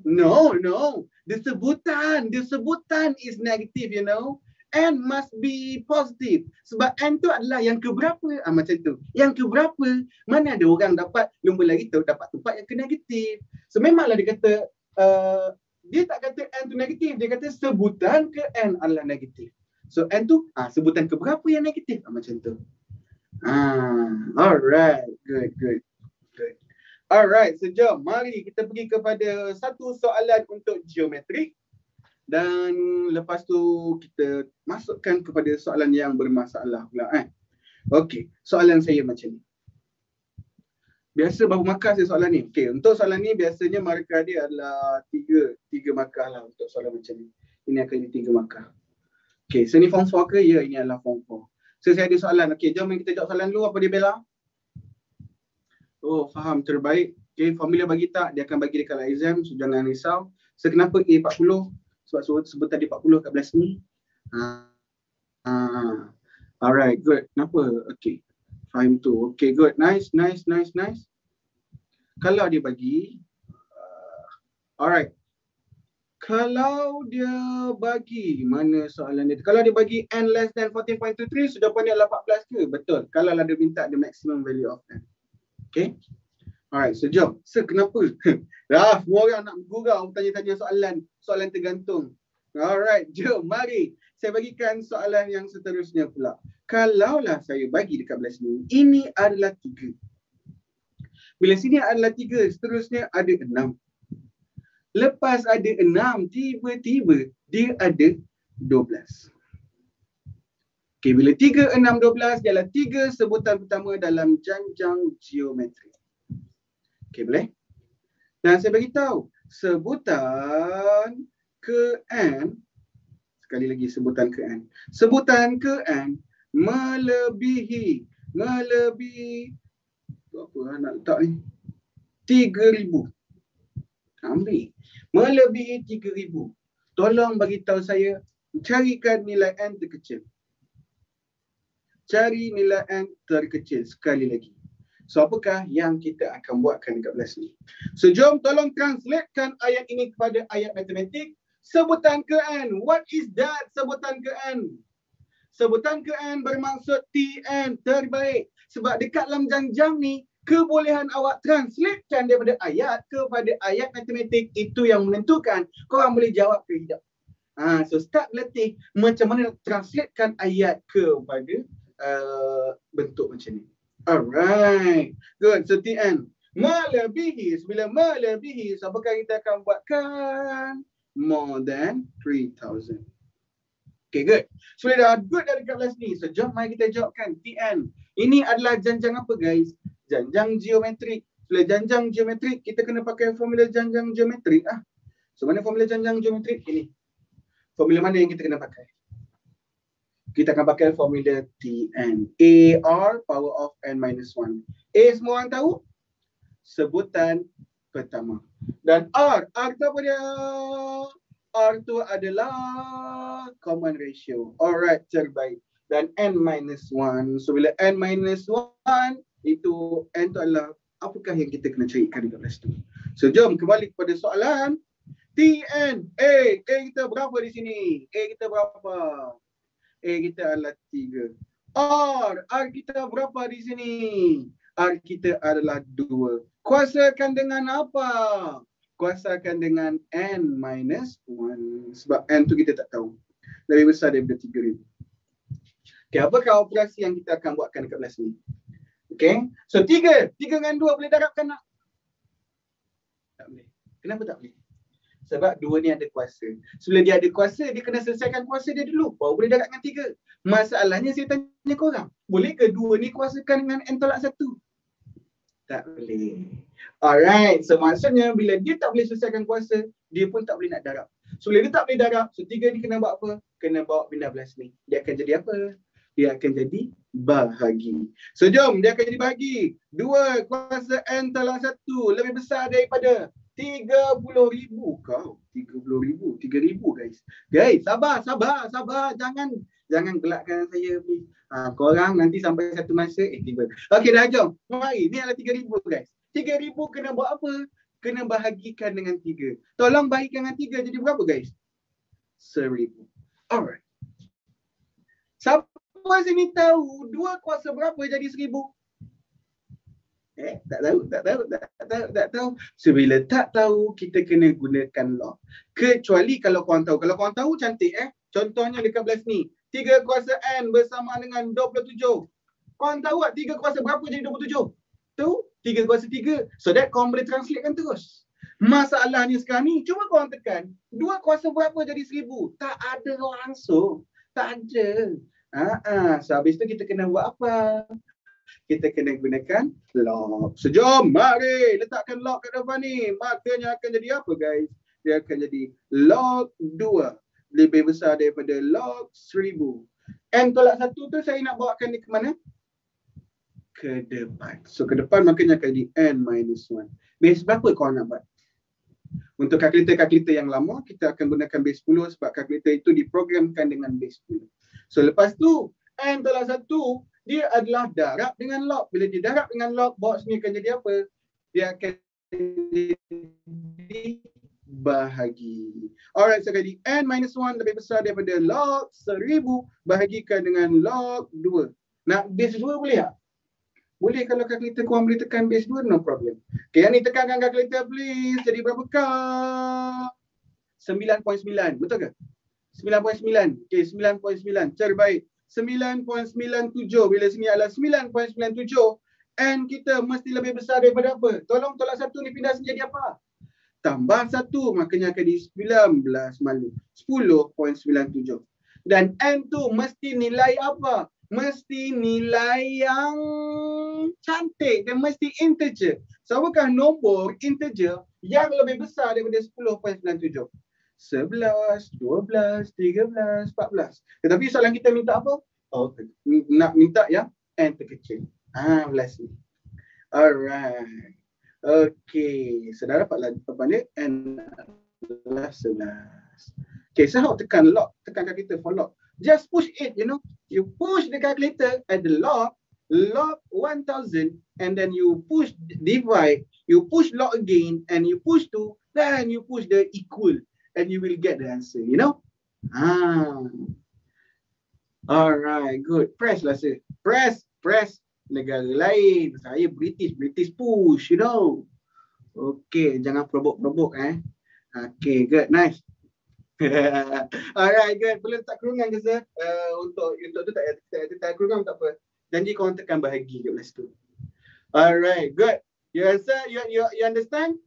No. The sebutan is negative, you know. N must be positive. Sebab N tu adalah yang keberapa. Macam tu. Yang keberapa. Mana ada orang dapat lumba lari tu dapat tempat yang ke negatif. So memanglah dia kata, dia tak kata N tu negatif. Dia kata sebutan ke N adalah negatif. So N tu, sebutan keberapa yang negatif. Macam tu. Alright. Good. Alright, so jom mari kita pergi kepada satu soalan untuk geometri. Dan lepas tu kita masukkan kepada soalan yang bermasalah pula. Okey, soalan saya macam ni. Biasa berapa markah saya soalan ni? Okey, untuk soalan ni biasanya markah dia adalah 3 markah lah untuk soalan macam ni. Ini akan jadi 3 markah. Okey, so ni form 4 ke? Ya, ini adalah form 4. So saya ada soalan. Okey, jom kita jawab soalan dulu. Apa dia Bella? Oh, faham. Terbaik. Okay, formula bagi tak, dia akan bagi dekat exam. So, jangan risau. So, kenapa A40? Sebab sebutan dia 40 kat belah sini. Alright, good. Kenapa? Okay. Faham tu. Okay, good. Nice. Kalau dia bagi, alright. Kalau dia bagi, mana soalan dia? Kalau dia bagi N less than 14.23, sudah pun dia 14 ke? Betul. Kalau lah dia minta the maximum value of N. Okay. Alright, so jom. So kenapa? Semua orang nak gurau tanya-tanya soalan tergantung. Alright, jom mari. Saya bagikan soalan yang seterusnya pula. Kalaulah saya bagi dekat belah sini, ini adalah 3. Bila sini adalah 3, seterusnya ada 6. Lepas ada 6, tiba-tiba dia ada 12. Okay, bila 3, 6, 12 dia adalah 3 sebutan pertama dalam janjang geometri. Okay, boleh? Dan saya bagi tahu sebutan ke N, sekali lagi sebutan ke N. Sebutan ke N melebihi apa nak letak ni? 3,000. Ambil. Melebihi 3,000. Tolong bagi tahu saya, carikan nilai N terkecil. Cari nilai N terkecil sekali lagi. So, apakah yang kita akan buatkan dekat belah sini? So, jom tolong translatekan ayat ini kepada ayat matematik. Sebutan ke N. What is that? Sebutan ke N. Sebutan ke N bermaksud Tn, terbaik. Sebab dekat dalam janjang ni, kebolehan awak translatekan daripada ayat kepada ayat matematik, itu yang menentukan korang boleh jawab ke tidak. So, start latih macam mana translatekan ayat kepada bentuk macam ni. Alright. Good. So Tn. Melebihi. Bila melebihi, so apakah kita akan buatkan? More than 3,000. Okay, good. So dah good dah dekat belah sini. So jom mari kita jawabkan. Tn. Ini adalah janjang apa guys? Janjang geometrik. Bila janjang geometrik, kita kena pakai formula janjang geometrik. So mana formula janjang geometrik? Ini. Formula mana yang kita kena pakai? Kita akan pakai formula Tn. AR power of n minus 1. A semua orang tahu? Sebutan pertama. Dan R tu apa dia? R tu adalah common ratio. Alright, terbaik. Dan n minus 1. So bila n minus 1, itu n tu adalah apakah yang kita kena carikan dekat belah situ. So jom kembali kepada soalan. Tn. A kita berapa di sini? A kita berapa? A kita adalah 3. R kita berapa di sini? R kita adalah 2. Kuasakan dengan apa? kuasakan dengan N minus 1. Sebab N tu kita tak tahu. Lebih besar daripada 3,000. Okay, apakah operasi yang kita akan buatkan dekat belah sini? Okay, so 3 dengan 2 boleh darabkan tak? Tak boleh. Kenapa tak boleh? Sebab 2 ni ada kuasa. Sebelum dia ada kuasa, dia kena selesaikan kuasa dia dulu. Baru boleh darab dengan 3. Masalahnya saya tanya korang, boleh ke 2 ni kuasakan dengan N tolak 1? Tak boleh. Alright, so maksudnya bila dia tak boleh selesaikan kuasa, dia pun tak boleh nak darab. So bila dia tak boleh darab, so 3 ni kena buat apa? Kena bawa pindah belah sini. Dia akan jadi apa? Dia akan jadi bahagi. So jom, dia akan jadi bahagi. 2 kuasa N tolak 1 lebih besar daripada 30,000 kau. 30,000. 3,000 guys. Guys, sabar. Jangan gelakkan saya please. Korang nanti sampai satu masa tiba. Okey dah, jom. Mari, ni adalah 3,000 guys. 3,000 kena buat apa? Kena bahagikan dengan 3. Tolong bahagikan dengan 3 jadi berapa guys? 1,000. Alright. Siapa sini tahu 2 kuasa berapa jadi 1,000? Tak tahu. So bila tak tahu, kita kena gunakan log. Kecuali kalau korang tahu. Kalau korang tahu cantik Contohnya dekat belah sini. 3 kuasa N bersama dengan 27. Korang tahu tak 3 kuasa berapa jadi 27? Tu 3 kuasa 3. So that korang boleh translatekan terus. Masalahnya sekarang ni, cuba korang tekan 2 kuasa berapa jadi 1,000? Tak ada langsung. Tak ada. So habis tu kita kena buat apa? Kita kena gunakan log. So jom, mari letakkan log kat depan ni. Makanya akan jadi apa guys? Dia akan jadi log 2. Lebih besar daripada log 1,000. N tolak 1 tu saya nak bawakan ni ke mana? Ke depan. So ke depan makanya akan jadi N minus 1. Base berapa korang nak buat? Untuk kalkulator yang lama, kita akan gunakan base 10 sebab kalkulator itu diprogramkan dengan base 10. So lepas tu, N tolak 1 dia adalah darab dengan log. Bila dia darab dengan log, box ni akan jadi apa? Dia akan jadi bahagi. Alright, so jadi N minus 1 lebih besar daripada log 1,000 bahagikan dengan log 2. Nak base 2 boleh tak? Boleh kalau kalkulator korang boleh tekan base 2, no problem. Okay, yang ni tekankan kalkulator please. Jadi berapa kah? 9.9. Betul ke? 9.9. Okay, 9.9. Terbaik. 9.97. Bila sini adalah 9.97, N kita mesti lebih besar daripada apa? Tolong tolak 1 ni pindah jadi apa? Tambah 1, makanya akan di 19 malu. 10.97. Dan N tu mesti nilai apa? Mesti nilai yang cantik dan mesti integer. So, apakah nombor integer yang lebih besar daripada 10.97? 11, 12, 13, 14. Tetapi soalan kita minta apa? Nak minta yang N terkecil. Belah sini. Alright. Okay. So dah dapatlah jawapannya N adalah 11. Okay, so how tekan log? Tekan calculator for log. Just push it, You push the calculator at the log 1000 and then you push divide, you push log again and you push 2, then you push the equal. And you will get the answer, Alright, good. Press lah sir. Press. Negara lain. Saya British push, Okay, jangan probok Okay, good, nice. Alright, good. Boleh letak kerungan ke sir? Untuk tu tak kerungan tak apa. Janji korang tekan bahagi kat belah situ. Alright, good. You understand?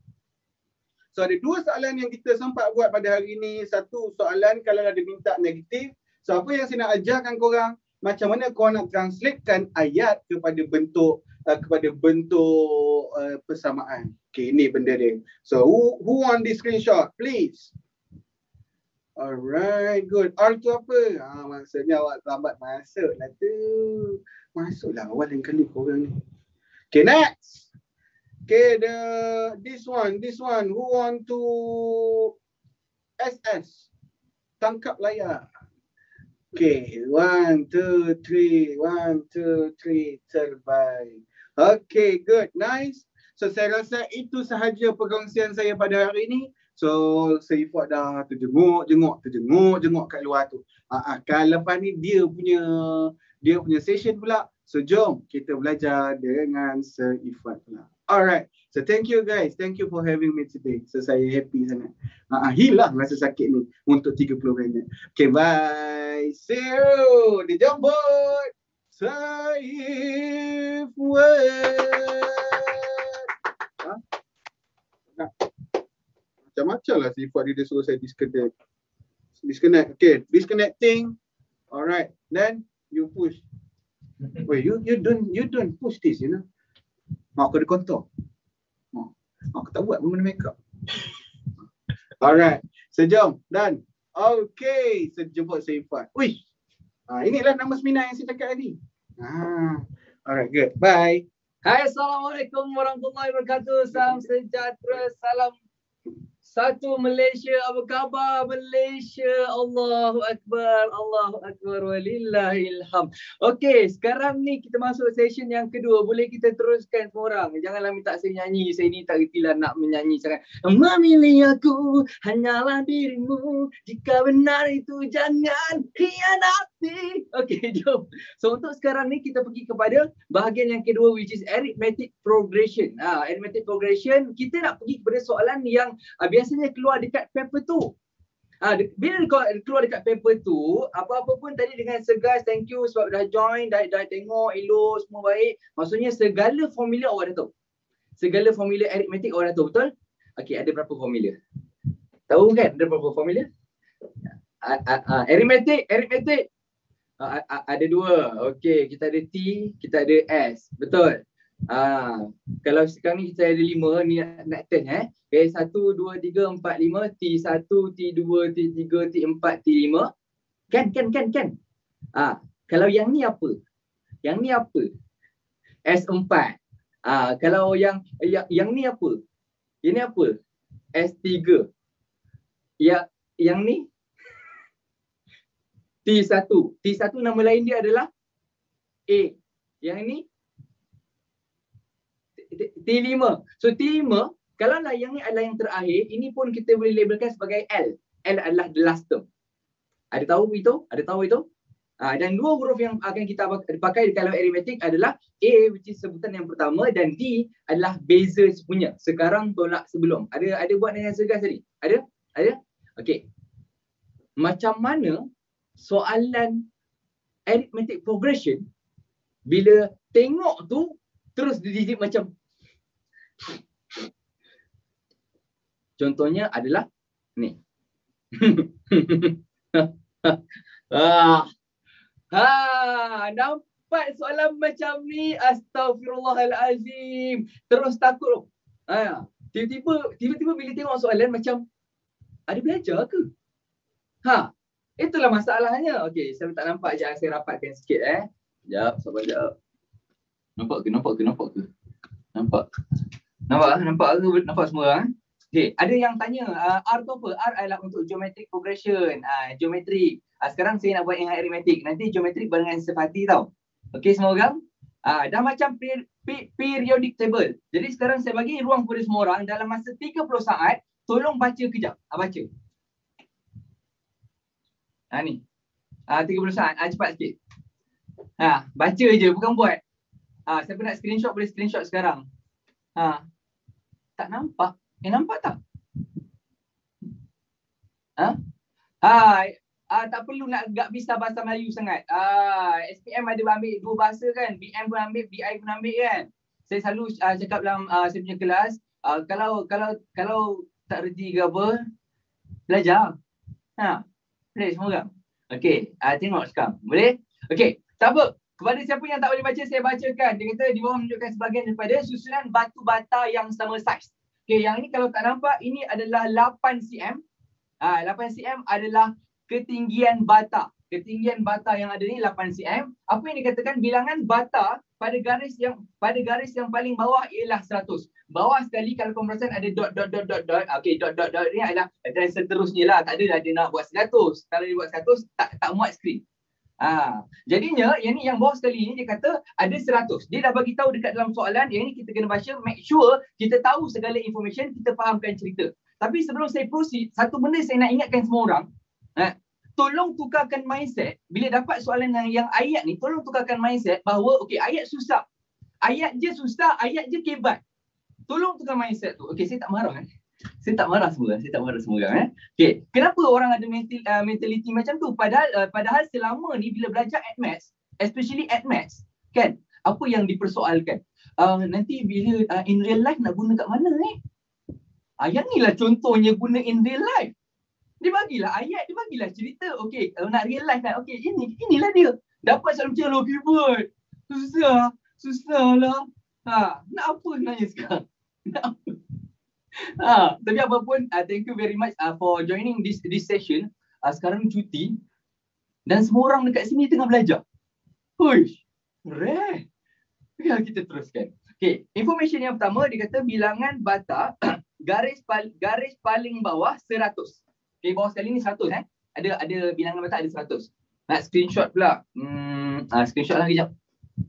So ada 2 soalan yang kita sempat buat pada hari ini. Satu soalan kalau ada minta negatif. So apa yang saya nak ajarkan korang, macam mana korang nak translatekan ayat kepada bentuk persamaan. Okay, ini benda dia. So who want this screenshot please? Alright, good. R tu apa? Maksudnya awak lambat masuk lah tu. Masuklah awal yang kali korang ni. Okay, next. Okay, this one, who want to SS? Tangkap layar. Okay, 1, 2, 3, 1, 2, 3, terbaik. Okay, good, nice. So saya rasa itu sahaja perkongsian saya pada hari ini. So saya buat dah terjenguk kat luar tu. Kalau lepas ni dia punya session pula. So jom kita belajar dengan Sir Ifat pula. Alright. So thank you guys. Thank you for having me today. So saya happy sangat. Hilang rasa sakit ni untuk 30 minit. Okay, bye. See you. Dijemput. Saif Wed. Macam-macam lah sifat dia suruh saya disconnect. Disconnect. Okay, disconnecting. Alright. Then you push. Wait, you don't push this, you know. Aku ada kontor. Aku tak buat benda makeup. Alright. Sejam. Done. Okay. Sejemput Saifat. Uish. Inilah nama seminar yang saya cakap tadi. Alright, good. Bye. Hai, Assalamualaikum warahmatullahi wabarakatuh. Salam sejahtera. Salam satu Malaysia. Apa khabar Malaysia? Allahu Akbar. Allahu Akbar. Walillahilham. Okey, sekarang ni kita masuk session yang kedua. Boleh kita teruskan semua orang? Janganlah minta saya nyanyi. Saya ni tak reti lah nak menyanyi sangat. Memilih aku hanyalah dirimu. Jika benar itu jangan khianati. Okey, jom. So untuk sekarang ni kita pergi kepada bahagian yang kedua, which is arithmetic progression. Arithmetic progression, kita nak pergi kepada soalan yang biasanya keluar dekat paper tu. Bila keluar dekat paper tu, apa-apa pun tadi dengan segas, thank you sebab dah join, dah tengok, elok, semua baik. Maksudnya segala formula awak dah tahu. Segala formula arithmetic awak dah tahu, betul? Okey, ada berapa formula? Tahu kan ada berapa formula? Arithmetic. Ada dua. Okey, kita ada T, kita ada S. Betul? Kalau sekarang ni kita ada 5, ni nak test Okay, 1, 2, 3, 4, 5, T1, T2, T3, T4, T5. Kan? Kalau yang ni apa? Yang ni apa? S4. Kalau yang ni apa? Yang ni apa? S3. Yang ni T1. T1 nama lain dia adalah A. Yang ni T5. So T5, kalaulah yang ni adalah yang terakhir, ini pun kita boleh labelkan sebagai L. L adalah the last term. Ada tahu itu? Dan dua huruf yang akan kita pakai kalau arithmetic adalah A, which is sebutan yang pertama, dan D adalah beza punya. Sekarang tolak sebelum. Ada buat dengan segas tadi? Ada? Okey. Macam mana soalan arithmetic progression bila tengok tu terus digit macam contohnya adalah ni. Nampak soalan macam ni, astagfirullahalazim. Terus takut. Tiba-tiba bila tengok soalan macam ada belajar ke? Itulah masalahnya. Okey, saya tak nampak je, saya rapatkan sikit Sekejap, sabar sekejap. Nampak ke? Nampak semua orang? Okay, ada yang tanya R tu apa? R adalah untuk geometric progression. Geometrik. Sekarang saya nak buat yang arithmetic. Nanti geometrik barengan sefati tau. Okay semua orang? Dah macam periodic table. Jadi sekarang saya bagi ruang kepada semua orang dalam masa 30 saat. Tolong baca kejap. Baca. Ni. 30 saat. Cepat sikit. Baca je, bukan buat. Siapa nak screenshot boleh screenshot sekarang. Tak nampak? Nampak tak? Tak perlu nak bisa bahasa Melayu sangat. SPM ada ambil dua bahasa kan? BM pun ambil, BI pun ambil kan? Saya selalu cakap dalam saya punya kelas, kalau tak reti ke apa, belajar. Boleh semua orang? Okey, tengok sekarang. Boleh? Okey, tak apa. Kepada siapa yang tak boleh baca, saya bacakan. Dia kata di bawah menunjukkan sebahagian daripada susunan batu bata yang sama saiz. Okey, yang ini kalau tak nampak, ini adalah 8 cm. 8 cm adalah ketinggian bata. Ketinggian bata yang ada ni 8 cm. Apa yang dikatakan bilangan bata pada garis yang paling bawah ialah 100. Bawah sekali kalau pemerasan ada dot. Okey, dot ni adalah dan seterusnya lah. Tak ada dia nak buat 100. Kalau dia buat 100 tak muat skrin. Jadinya yang bawah sekali ni dia kata ada 100. Dia dah bagi tahu dekat dalam soalan, yang ni kita kena baca, make sure kita tahu segala information, kita fahamkan cerita. Tapi sebelum saya proceed, satu benda saya nak ingatkan semua orang, tolong tukarkan mindset bila dapat soalan yang ayat ni, tolong tukarkan mindset bahawa okey, ayat susah. Ayat je susah, ayat je kebat. Tolong tukar mindset tu. Okay, saya tak marah Saya tak marah semua. Okay, kenapa orang ada mentality macam tu? Padahal selama ni bila belajar at maths, especially at maths, kan, apa yang dipersoalkan? Nanti bila in real life nak guna kat mana ni? Yang ni lah contohnya guna in real life. Dia bagilah ayat, dia bagilah cerita. Okay, kalau nak real life kan, okay, inilah dia. Dapat macam Keyboard. Susah lah. Nak apa sebenarnya sekarang? Nak apa? Tapi apa pun, thank you very much for joining this session. Sekarang cuti dan semua orang dekat sini tengah belajar. Huish, rare. Ya, kita teruskan. Okay, information yang pertama dia kata bilangan bata garis paling bawah 100. Okay, bawah sekali ni 100 Ada bilangan bata ada 100. Nak screenshot pula. Screenshot lah kejap.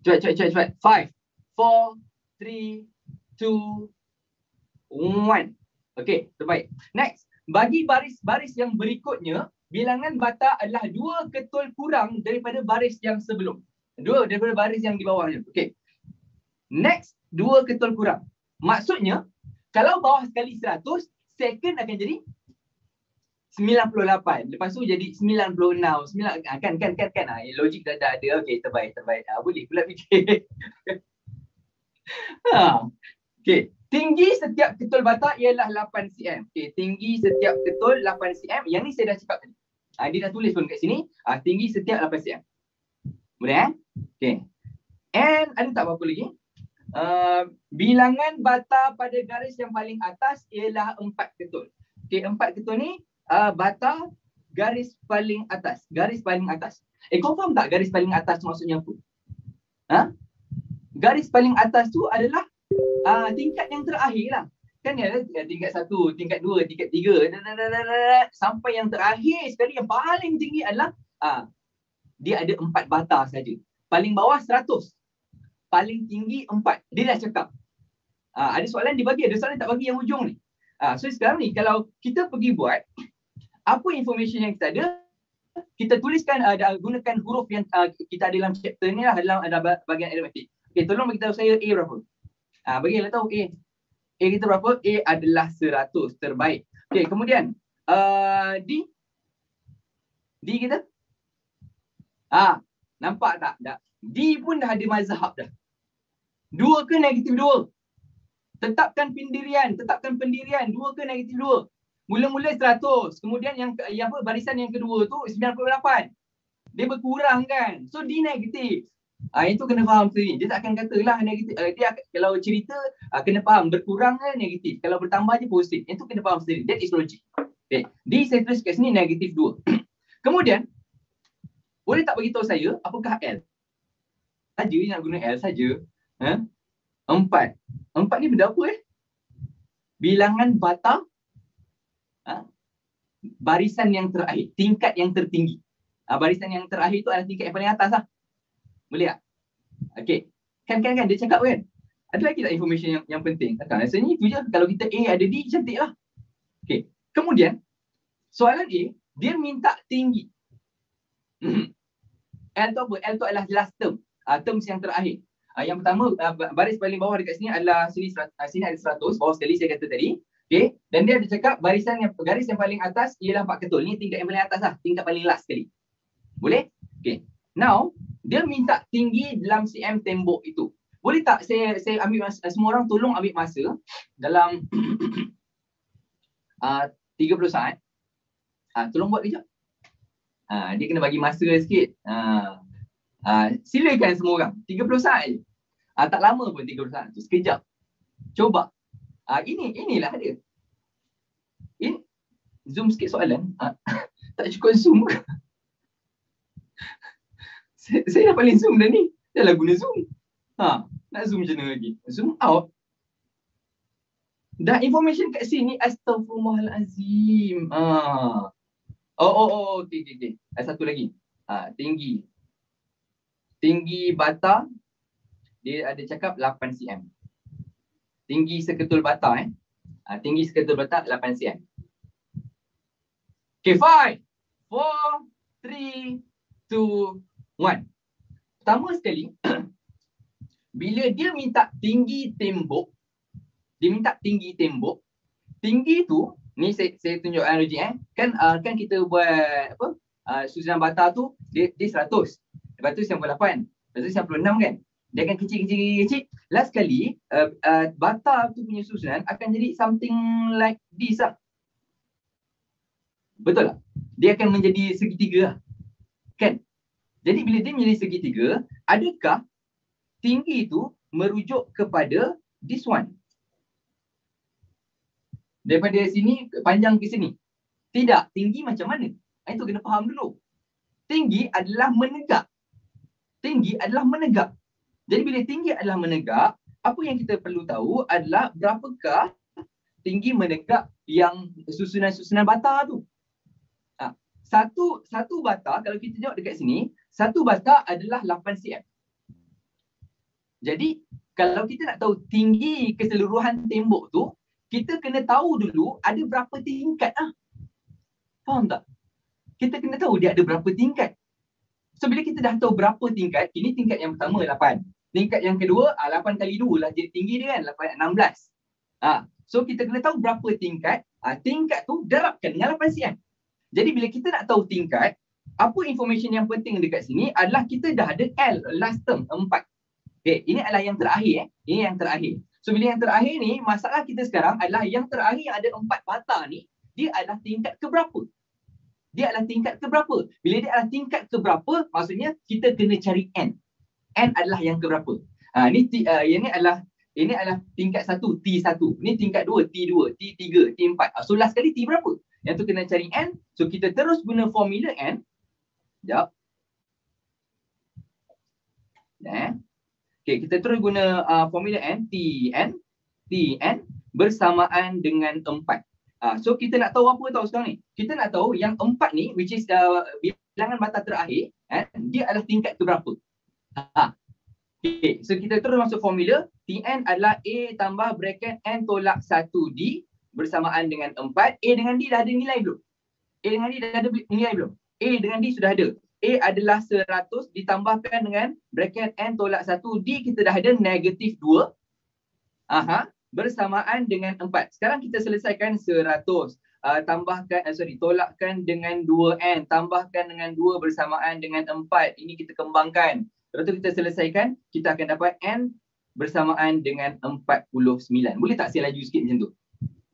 Cepat. 5, 4, 3, 2, 1. Okay, terbaik. Next, bagi baris yang berikutnya, bilangan bata adalah 2 ketul kurang daripada baris yang sebelum. 2 daripada baris yang di bawahnya. Okay. Next, 2 ketul kurang. Maksudnya, kalau bawah sekali 100, second akan jadi 98. Lepas tu jadi 96. Kan. Logik dah ada. Okay, terbaik. Boleh pula fikir. Okay. Tinggi setiap ketul bata ialah 8 cm. Okay, tinggi setiap ketul 8 cm. Yang ni saya dah cakap tadi. Dia dah tulis pun kat sini. Tinggi setiap 8 cm. Boleh Okay. And ada tak apa-apa lagi? Bilangan bata pada garis yang paling atas ialah 4 ketul. Okay, 4 ketul ni bata garis paling atas. Confirm tak garis paling atas tu maksudnya apa? Garis paling atas tu adalah tingkat yang terakhir lah. Kan ada tingkat 1, tingkat 2, tingkat 3 sampai yang terakhir sekali yang paling tinggi adalah dia ada 4 bata saja. Paling bawah 100. Paling tinggi 4. Dia dah cakap. Ada soalan dibagi, ada soalan tak bagi yang hujung ni. So sekarang ni kalau kita pergi buat apa information yang kita ada, kita tuliskan gunakan huruf yang kita ada dalam chapter ni lah, dalam bahagian aritmetik. Okay, tolong bagi tahu saya A berapa. Bagilah tahu A. A kita berapa? A adalah 100. Terbaik. Okay, kemudian D kita? Nampak tak? D pun dah ada mazhab dah. 2 ke negatif 2? Tetapkan pendirian. 2 ke negatif 2? Mula-mula 100. Kemudian yang barisan yang kedua tu 98. Dia berkurang kan? So D negatif. Itu kena faham sendiri. Dia tak akan katalah negatif. Dia kalau cerita kena faham berkurang ke negatif. Kalau bertambah je positif. Itu kena faham sendiri. That is logic. Okay. D saya tulis kat sini negatif 2. Kemudian boleh tak bagi tahu saya apakah L? Saja nak guna L saja. 4 ni benda apa Bilangan bata barisan yang terakhir, tingkat yang tertinggi. Barisan yang terakhir tu adalah tingkat yang paling atas lah. Boleh tak? Okay. Kan dia cakap kan? Ada lagi tak information yang penting? Rasanya itu je. Kalau kita A ada D, cantik lah. Okay. Kemudian soalan A, dia minta tinggi. L tu apa? L tu adalah last term. Terms yang terakhir. Yang pertama, baris paling bawah dekat sini adalah sini ada 100. Bawah sekali saya kata tadi. Okay. Dan dia ada cakap garis yang paling atas ialah 4 ketul. Ni tingkat yang paling atas lah. Tingkat paling last sekali. Boleh? Okay. Now, dia minta tinggi dalam cm tembok itu. Boleh tak saya ambil masa, semua orang tolong ambil masa dalam 30 saat. Tolong buat kejap. Dia kena bagi masa sikit. Silakan semua orang. 30 saat je. Tak lama pun 30 saat tu. Sekejap. Coba. Inilah dia. Zoom sikit soalan. Tak cukup zoom ke? Saya dah paling zoom dah ni. Dah lah guna zoom. Nak zoom macam mana lagi? Zoom out. Dah information kat sini. Astaghfirullahalazim. Okay. Satu lagi. Tinggi bata. Dia ada cakap 8 cm. Tinggi seketul bata tinggi seketul bata 8 cm. Okay, 5, 4, 3, 2, 1. Pertama sekali, bila dia minta tinggi tembok, dia minta tinggi tembok. Tinggi tu, ni saya tunjuk analogi kan kita buat apa? Susunan bata tu dia 100. Lepas tu 98. Lepas tu 96 kan. Dia akan kecil. Last kali bata tu punya susunan akan jadi something like this lah. Betul tak? Dia akan menjadi segitiga lah. Kan? Jadi bila dia menjadi segitiga, adakah tinggi tu merujuk kepada this one? Daripada sini panjang ke sini? Tidak. Tinggi macam mana? Itu kena faham dulu. Tinggi adalah menegak. Jadi bila tinggi adalah menegak, apa yang kita perlu tahu adalah berapakah tinggi menegak yang susunan bata tu. Satu bata, kalau kita tengok dekat sini, satu bata adalah 8 cm. Jadi kalau kita nak tahu tinggi keseluruhan tembok tu, kita kena tahu dulu ada berapa tingkat lah. Faham tak? Kita kena tahu dia ada berapa tingkat. So bila kita dah tahu berapa tingkat, ini tingkat yang pertama 8. Tingkat yang kedua 8 kali 2 lah jadi tinggi dia kan 16. So kita kena tahu berapa tingkat. Tingkat tu darabkan dengan 8 cm. Jadi bila kita nak tahu tingkat, apa information yang penting dekat sini adalah kita dah ada L, last term 4. Okay, ini adalah yang terakhir. Ini yang terakhir. So bila yang terakhir ni, masalah kita sekarang adalah yang terakhir yang ada 4 bata ni, dia adalah tingkat keberapa? Bila dia adalah tingkat keberapa, maksudnya kita kena cari N. N adalah yang keberapa? Ini adalah tingkat 1, T1. Ini tingkat 2, T2, T3, T4. So last kali T berapa? Yang tu kena cari N. So kita terus guna formula N. Sekejap. Okay, kita terus guna formula N. Tn bersamaan dengan 4. So kita nak tahu apa tahu sekarang ni? Kita nak tahu yang 4 ni, which is bilangan bata terakhir, dia adalah tingkat keberapa? Okay, so kita terus masuk formula. Tn adalah A tambah bracket N tolak 1D bersamaan dengan 4. A dengan D dah ada nilai belum? A dengan D sudah ada. A adalah 100 ditambahkan dengan bracket N tolak 1. D kita dah ada negatif 2. Bersamaan dengan 4. Sekarang kita selesaikan 100. Tolakkan dengan 2N. Tambahkan dengan 2 bersamaan dengan 4. Ini kita kembangkan. Lepas tu kita selesaikan. Kita akan dapat N bersamaan dengan 49. Boleh tak saya laju sikit macam tu?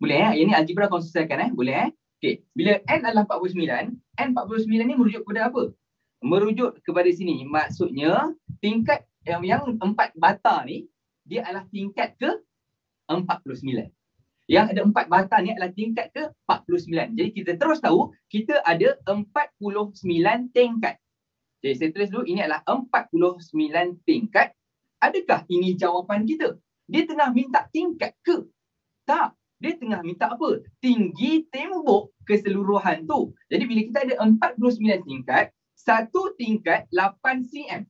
Boleh Ini algebra kau selesaikan Boleh Okay. Bila N adalah 49. N 49 ni merujuk kepada apa? Merujuk kepada sini. Maksudnya tingkat yang 4 bata ni dia adalah tingkat ke 49. Yang ada 4 bata ni adalah tingkat ke 49. Jadi kita terus tahu kita ada 49 tingkat. Jadi saya tulis dulu ini adalah 49 tingkat. Adakah ini jawapan kita? Dia tengah minta tingkat ke? Tak. Dia tengah minta apa? Tinggi tembok keseluruhan tu. Jadi bila kita ada 49 tingkat, satu tingkat 8 cm.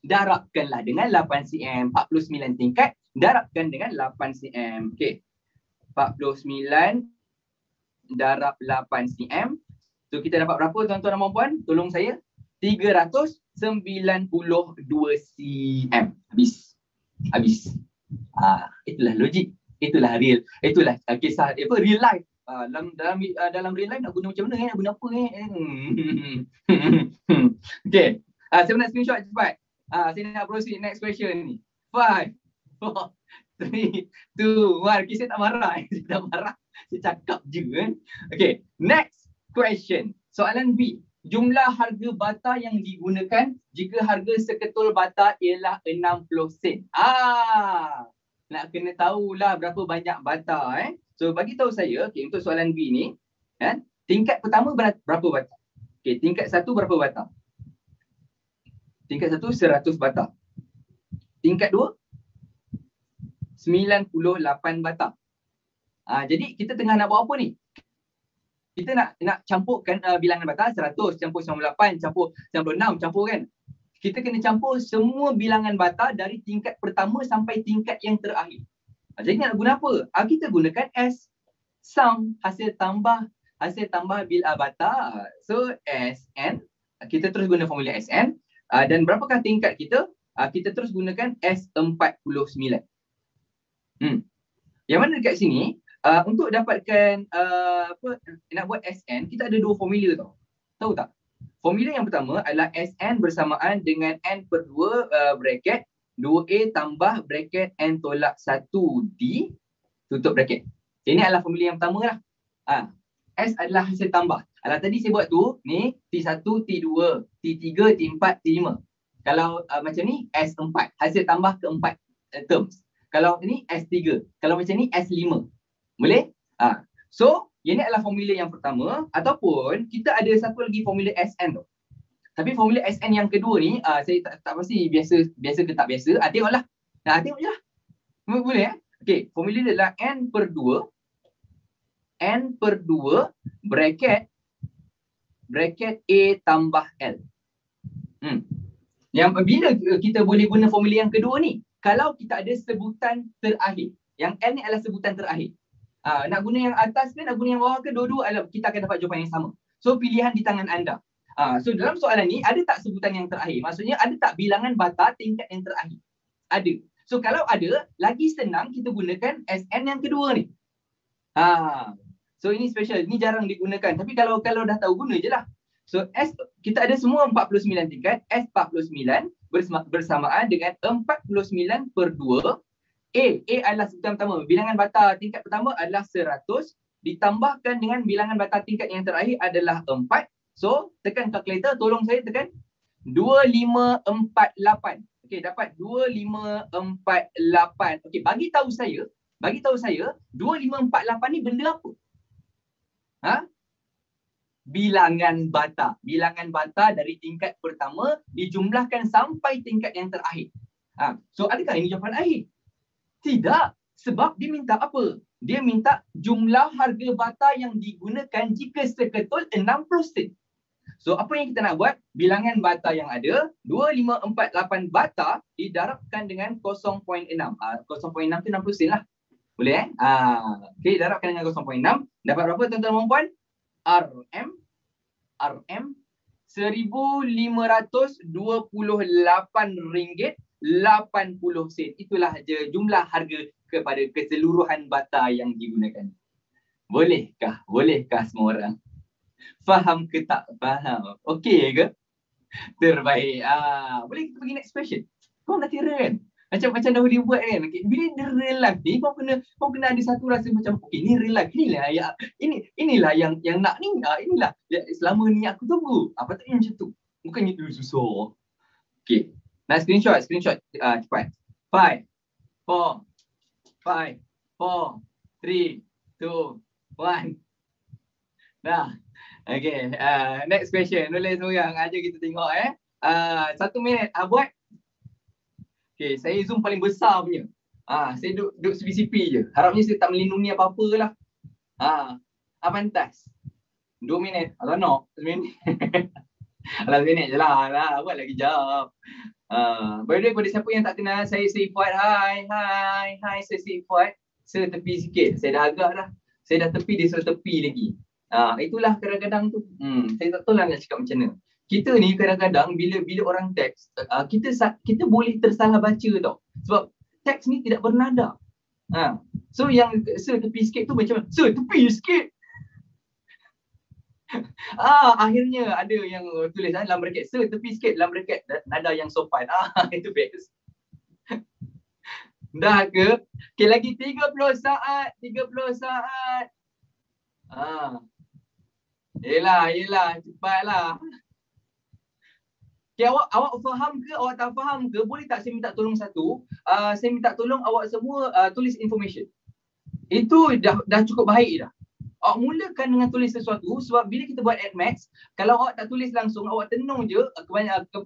Darabkanlah dengan 8 cm. 49 tingkat, darabkan dengan 8 cm. Okey. 49 darab 8 cm. So kita dapat berapa tuan-tuan dan puan? Tolong saya. 392 cm. Habis. Itulah logik. Itulah real. Itulah kisah real life. Dalam real life nak guna macam mana Nak guna apa Okay. Saya nak screenshot cepat. Saya nak proceed next question ni. 5, 4, 3, 2, 1. Okay, saya tak marah. Saya tak marah. Saya cakap je Okay. Next question. Soalan B. Jumlah harga bata yang digunakan jika harga seketul bata ialah 60 sen. Nak kena tahulah berapa banyak bata So bagi tahu saya, untuk soalan B ni, tingkat pertama berapa bata? Tingkat 1 berapa bata? Tingkat 1 100 bata. Tingkat 2 98 bata. Jadi kita tengah nak buat apa ni? Kita nak campurkan bilangan bata 100 campur 98 campur 96 campur kan. Kita kena campur semua bilangan bata dari tingkat pertama sampai tingkat yang terakhir. Jadi nak guna apa? Kita gunakan S. Sum, hasil tambah bil bata. So Sn, kita terus guna formula Sn. Dan berapakah tingkat kita? Kita terus gunakan S49. Yang mana dekat sini, untuk dapatkan nak buat SN, kita ada dua formula tau. Tahu tak? Formula yang pertama adalah SN bersamaan dengan N per 2 bracket 2A tambah bracket N tolak 1D tutup bracket. Ini adalah formula yang pertama lah. S adalah hasil tambah. Tadi saya buat tu, ni T1, T2, T3, T4, T5. Kalau macam ni S4, hasil tambah keempat terms. Kalau ni S3, kalau macam ni S5. Boleh? So, ini adalah formula yang pertama, ataupun kita ada satu lagi formula SN tu. Tapi formula SN yang kedua ni, saya tak pasti biasa ke tak biasa. Tengoklah. Tengok je lah. Boleh Okay, formula dia adalah N per 2 bracket A tambah L. Yang bila kita boleh guna formula yang kedua ni? Kalau kita ada sebutan terakhir. Yang L ni adalah sebutan terakhir. Nak guna yang atas ke, nak guna yang bawah ke, dua-dua kita akan dapat jawapan yang sama. So, pilihan di tangan anda. So, dalam soalan ni, ada tak sebutan yang terakhir? Maksudnya, ada tak bilangan bata tingkat yang terakhir? Ada. So, kalau ada, lagi senang kita gunakan SN yang kedua ni. So, ini special. Ini jarang digunakan. Tapi kalau dah tahu, guna je lah. So, S, kita ada semua 49 tingkat. S49 bersamaan dengan 49 per 2. A adalah sebutan pertama. Bilangan bata tingkat pertama adalah 100. Ditambahkan dengan bilangan bata tingkat yang terakhir adalah 4. So, tekan calculator. Tolong saya tekan 2548. Okey, dapat 2548. Okey, bagi tahu saya 2548 ni benda apa? Bilangan bata. Bilangan bata dari tingkat pertama dijumlahkan sampai tingkat yang terakhir. So, adakah ini jawapan akhir? Tidak. Sebab dia minta apa? Dia minta jumlah harga bata yang digunakan jika seketul 60 sen. So, apa yang kita nak buat? Bilangan bata yang ada, 2548 bata didarabkan dengan 0.6. 0.6 tu 60 sen lah. Boleh Okay, darabkan dengan 0.6. Dapat berapa tuan-tuan dan puan? RM 1528 ringgit 80 sen. Itulah je jumlah harga kepada keseluruhan bata yang digunakan. Bolehkah? Bolehkah semua orang? Faham ke tak faham? Okey ke? Terbaik. Boleh kita pergi next question? Kau dah kira kan? Macam dahulu buat kan? Okay. Bila dia real life ni, kau kena ada satu rasa macam ni real life. Inilah yang nak ni. Inilah selama ni aku tunggu. Patutnya macam tu. Bukannya tu susah. Okay. Nah, screenshot. Cepat. 5, 4, 3, 2, 1. Dah. Okay. Next question. Nulis seorang aja kita tengok 1 minit. Buat. Okay. Saya zoom paling besar punya. Saya duduk CP je. Harapnya saya tak melindungi apa-apa lah. Pantas. 2 minit. Atau no? 1 minit. 1 minit je lah. Buat lagi jap. By the way, kepada siapa yang tak kenal, saya Sri Fuad. Hai, saya Sri Fuad. Setepi sikit. Saya dah agak dah. Saya dah tepi, dia suruh tepi lagi. Itulah kadang-kadang tu. Saya tak tahu lah nak cakap macam mana. Kita ni kadang-kadang bila orang teks, kita boleh tersalah baca tau. Sebab teks ni tidak bernada. So yang setepi sikit tu macam, tepi sikit. Akhirnya ada yang tulis dalam bracket tepi sikit, dalam bracket nada yang sopan. Itu best. Dah ke? Okay, lagi 30 saat. Yelah, cepatlah. Okay, awak faham ke, awak tak faham ke? Boleh tak saya minta tolong satu? Saya minta tolong awak semua tulis information. Itu dah cukup baik dah. Awak mulakan dengan tulis sesuatu, sebab bila kita buat AdMax, kalau awak tak tulis langsung, awak tenung je,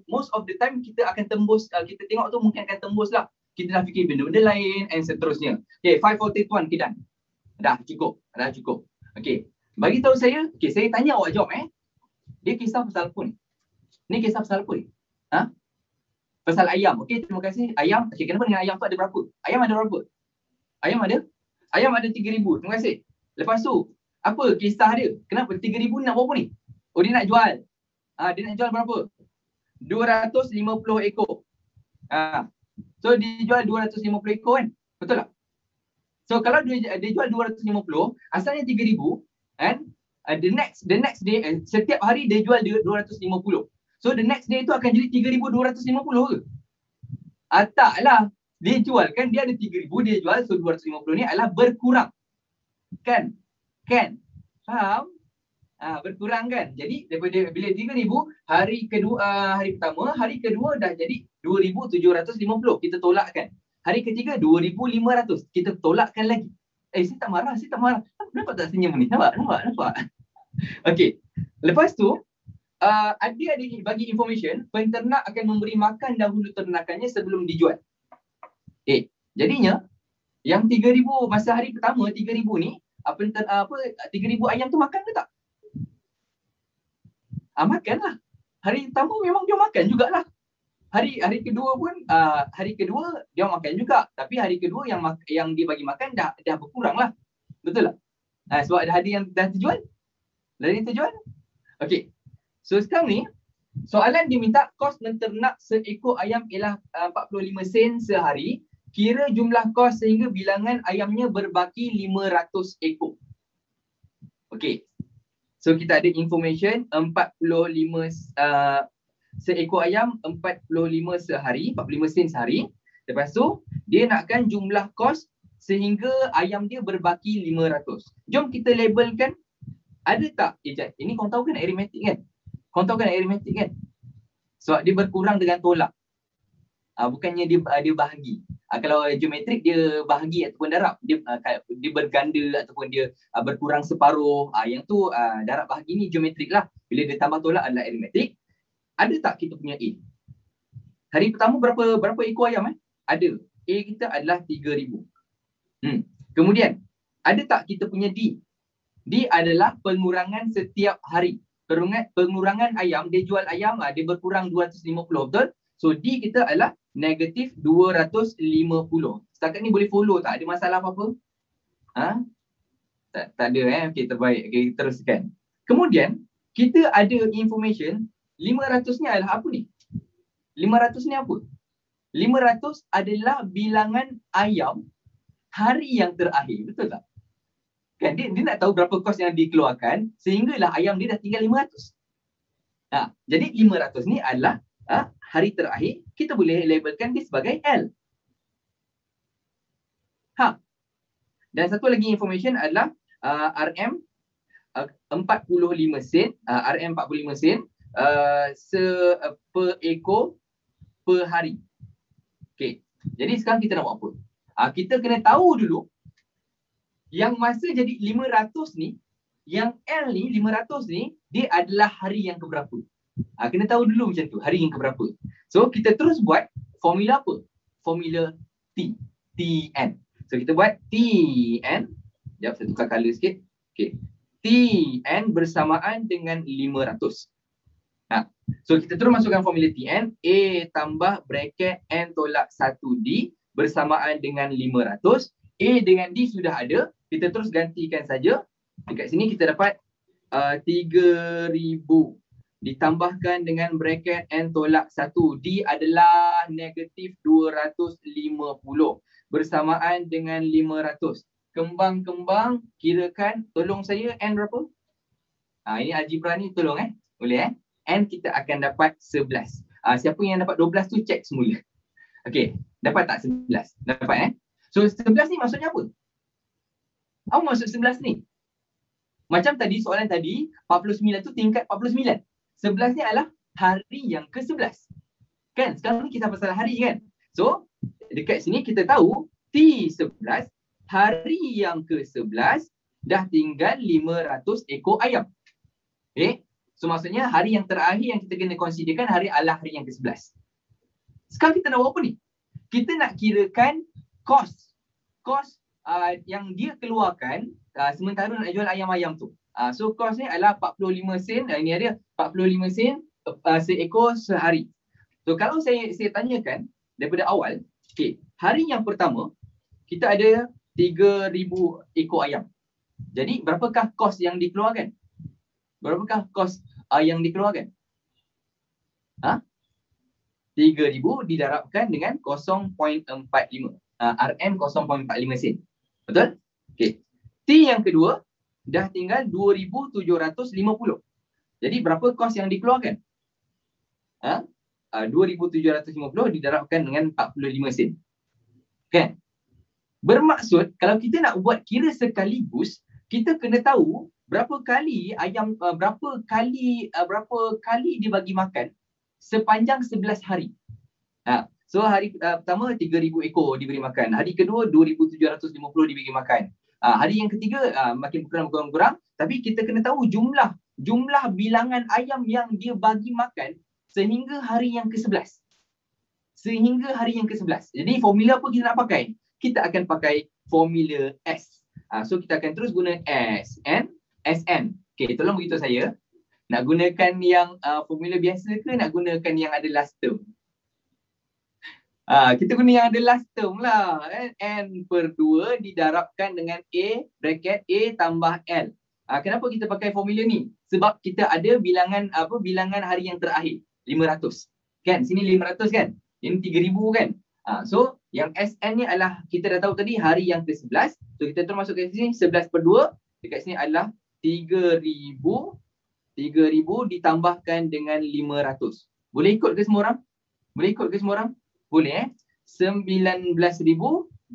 most of the time kita akan tembus, kita tengok tu mungkin akan tembus lah. Kita dah fikir benda-benda lain and seterusnya. Okay, 5, 4, 3, 2, 1, okay, done. Dah cukup. Okay, bagi tahu saya, okay, saya tanya awak jawab Dia kisah pasal apa ni? Ni kisah pasal apa ni? Pasal ayam. Okay, terima kasih. Ayam, okay, kenapa dengan ayam tu ada berapa? Ayam ada berapa? Ayam ada 3,000. Terima kasih. Lepas tu, apa kisah dia? Kenapa 3,000 nak buat apa ni? Dia nak jual. Dia nak jual berapa? 250 ekor. So dia jual 250 ekor kan? Betul tak? So kalau dia jual 250, asalnya 3,000 kan? The next day setiap hari dia jual 250. So the next day itu akan jadi 3,250 ke? Taklah. Dia jual kan, dia ada 3,000 dia jual, so 250 ni adalah berkurang. Kan? Faham? Berkurang kan. Jadi daripada bila 3,000, hari pertama, hari kedua dah jadi 2,750, kita tolakkan. Hari ketiga 2,500, kita tolakkan lagi. Saya tak marah. Nampak tak senyum ni? Nampak? Okey. Lepas tu ada bagi information, penternak akan memberi makan dahulu ternakannya sebelum dijual. Jadinya yang 3,000 masa hari pertama 3,000 ni 3,000 ayam tu makan ke tak? Makanlah. Hari pertama memang dia makan jugalah. Hari kedua pun hari kedua dia makan juga, tapi hari kedua yang dia bagi makan dah berkurang lah. Betul tak? Sebab ada yang dah terjual. Okey. So sekarang ni soalan dia minta kos menternak seekor ayam ialah 45 sen sehari. Kira jumlah kos sehingga bilangan ayamnya berbaki 500 ekor. Okey. So kita ada information 45 seekor ayam 45 sehari, 45 sen sehari. Lepas tu dia nakkan jumlah kos sehingga ayam dia berbaki 500. Jom kita labelkan, ada tak? Ini kau tahu kan aritmetik kan? Sebab dia berkurang dengan tolak. Bukannya dia bahagi. Kalau geometrik dia bahagi ataupun darab, dia berganda ataupun dia berkurang separuh. Yang tu darab bahagi ni geometrik lah. Bila dia tambah tolak adalah aritmetik. Ada tak kita punya A? Hari pertama berapa ekor ayam? Ada. A kita adalah 3,000. Kemudian ada tak kita punya D? D adalah pengurangan setiap hari. Pengurangan ayam, dia jual ayam, dia berkurang 250, betul? So D kita adalah negatif 250. Setakat ni boleh follow tak? Ada masalah apa-apa? Tak ada. Okey, terbaik. Okey, teruskan. Kemudian kita ada information 500 ni adalah apa ni? 500 ni apa? 500 adalah bilangan ayam hari yang terakhir, betul tak? Kan dia nak tahu berapa kos yang dikeluarkan sehinggalah ayam dia dah tinggal 500. Jadi 500 ni adalah hari terakhir, kita boleh labelkan dia sebagai L. Dan satu lagi information adalah RM 45 sen, per ekor per hari. Okey. Jadi sekarang kita nak buat apa? Kita kena tahu dulu yang masa jadi 500 ni, yang L ni 500 ni dia adalah hari yang keberapa. Kena tahu dulu macam tu, hari yang keberapa. So kita terus buat formula apa? Formula TN. So kita buat TN. Sekejap saya tukar color sikit. Okey. TN bersamaan dengan 500. So kita terus masukkan formula TN. A tambah bracket N tolak 1D bersamaan dengan 500. A dengan D sudah ada. Kita terus gantikan saja. Dekat sini kita dapat 3,000 ditambahkan dengan bracket N tolak 1. D adalah negatif 250 bersamaan dengan 500. Kembang-kembang, kirakan, tolong saya N berapa? Ini algebra ni tolong boleh N kita akan dapat 11. Siapa yang dapat 12 tu cek semula. Okey, dapat tak 11? Dapat So 11 ni maksudnya apa? Apa maksud 11 ni? Macam tadi soalan tadi, 49 tu tingkat 49. 11 ni adalah hari yang ke-11. Kan? Sekarang ni kita pasal hari kan? So, dekat sini kita tahu T11, hari yang ke-11 dah tinggal 500 ekor ayam. So maksudnya hari yang terakhir yang kita kena considerkan hari yang ke-11. Sekarang kita nak buat apa ni? Kita nak kirakan kos yang dia keluarkan sementara nak jual ayam-ayam tu. So kos ni adalah 45 sen. Ini ada 45 sen seekor sehari. So kalau saya tanyakan daripada awal, hari yang pertama kita ada 3,000 ekor ayam. Jadi berapakah kos yang dikeluarkan? Berapakah kos yang dikeluarkan? 3,000 didarabkan dengan 0.45. RM 0.45 sen. Betul? Okey. T yang kedua dah tinggal 2,750. Jadi berapa kos yang dikeluarkan? 2,750 didarabkan dengan 45 sen. Kan? Bermaksud kalau kita nak buat kira sekaligus, kita kena tahu berapa kali dia bagi makan sepanjang 11 hari. So hari pertama 3,000 ekor diberi makan. Hari kedua 2,750 diberi makan. Hari yang ketiga makin kurang. Tapi kita kena tahu jumlah bilangan ayam yang dia bagi makan sehingga hari yang ke-11. Jadi formula apa kita nak pakai? Kita akan pakai formula S. So kita akan terus guna SN. Okay, tolong beritahu saya. Nak gunakan yang formula biasa ke nak gunakan yang ada last term? Kita guna yang ada last term lah. N per 2 didarabkan dengan A bracket A tambah L. Kenapa kita pakai formula ni? Sebab kita ada bilangan hari yang terakhir. 500. Kan? Sini 500 kan? Ini 3,000 kan? So yang SN ni adalah kita dah tahu tadi hari yang ke-11. So kita terus masuk ke sini 11 per 2. Dekat sini adalah 3,000 ditambahkan dengan 500. Boleh ikut ke semua orang? Boleh 19,250.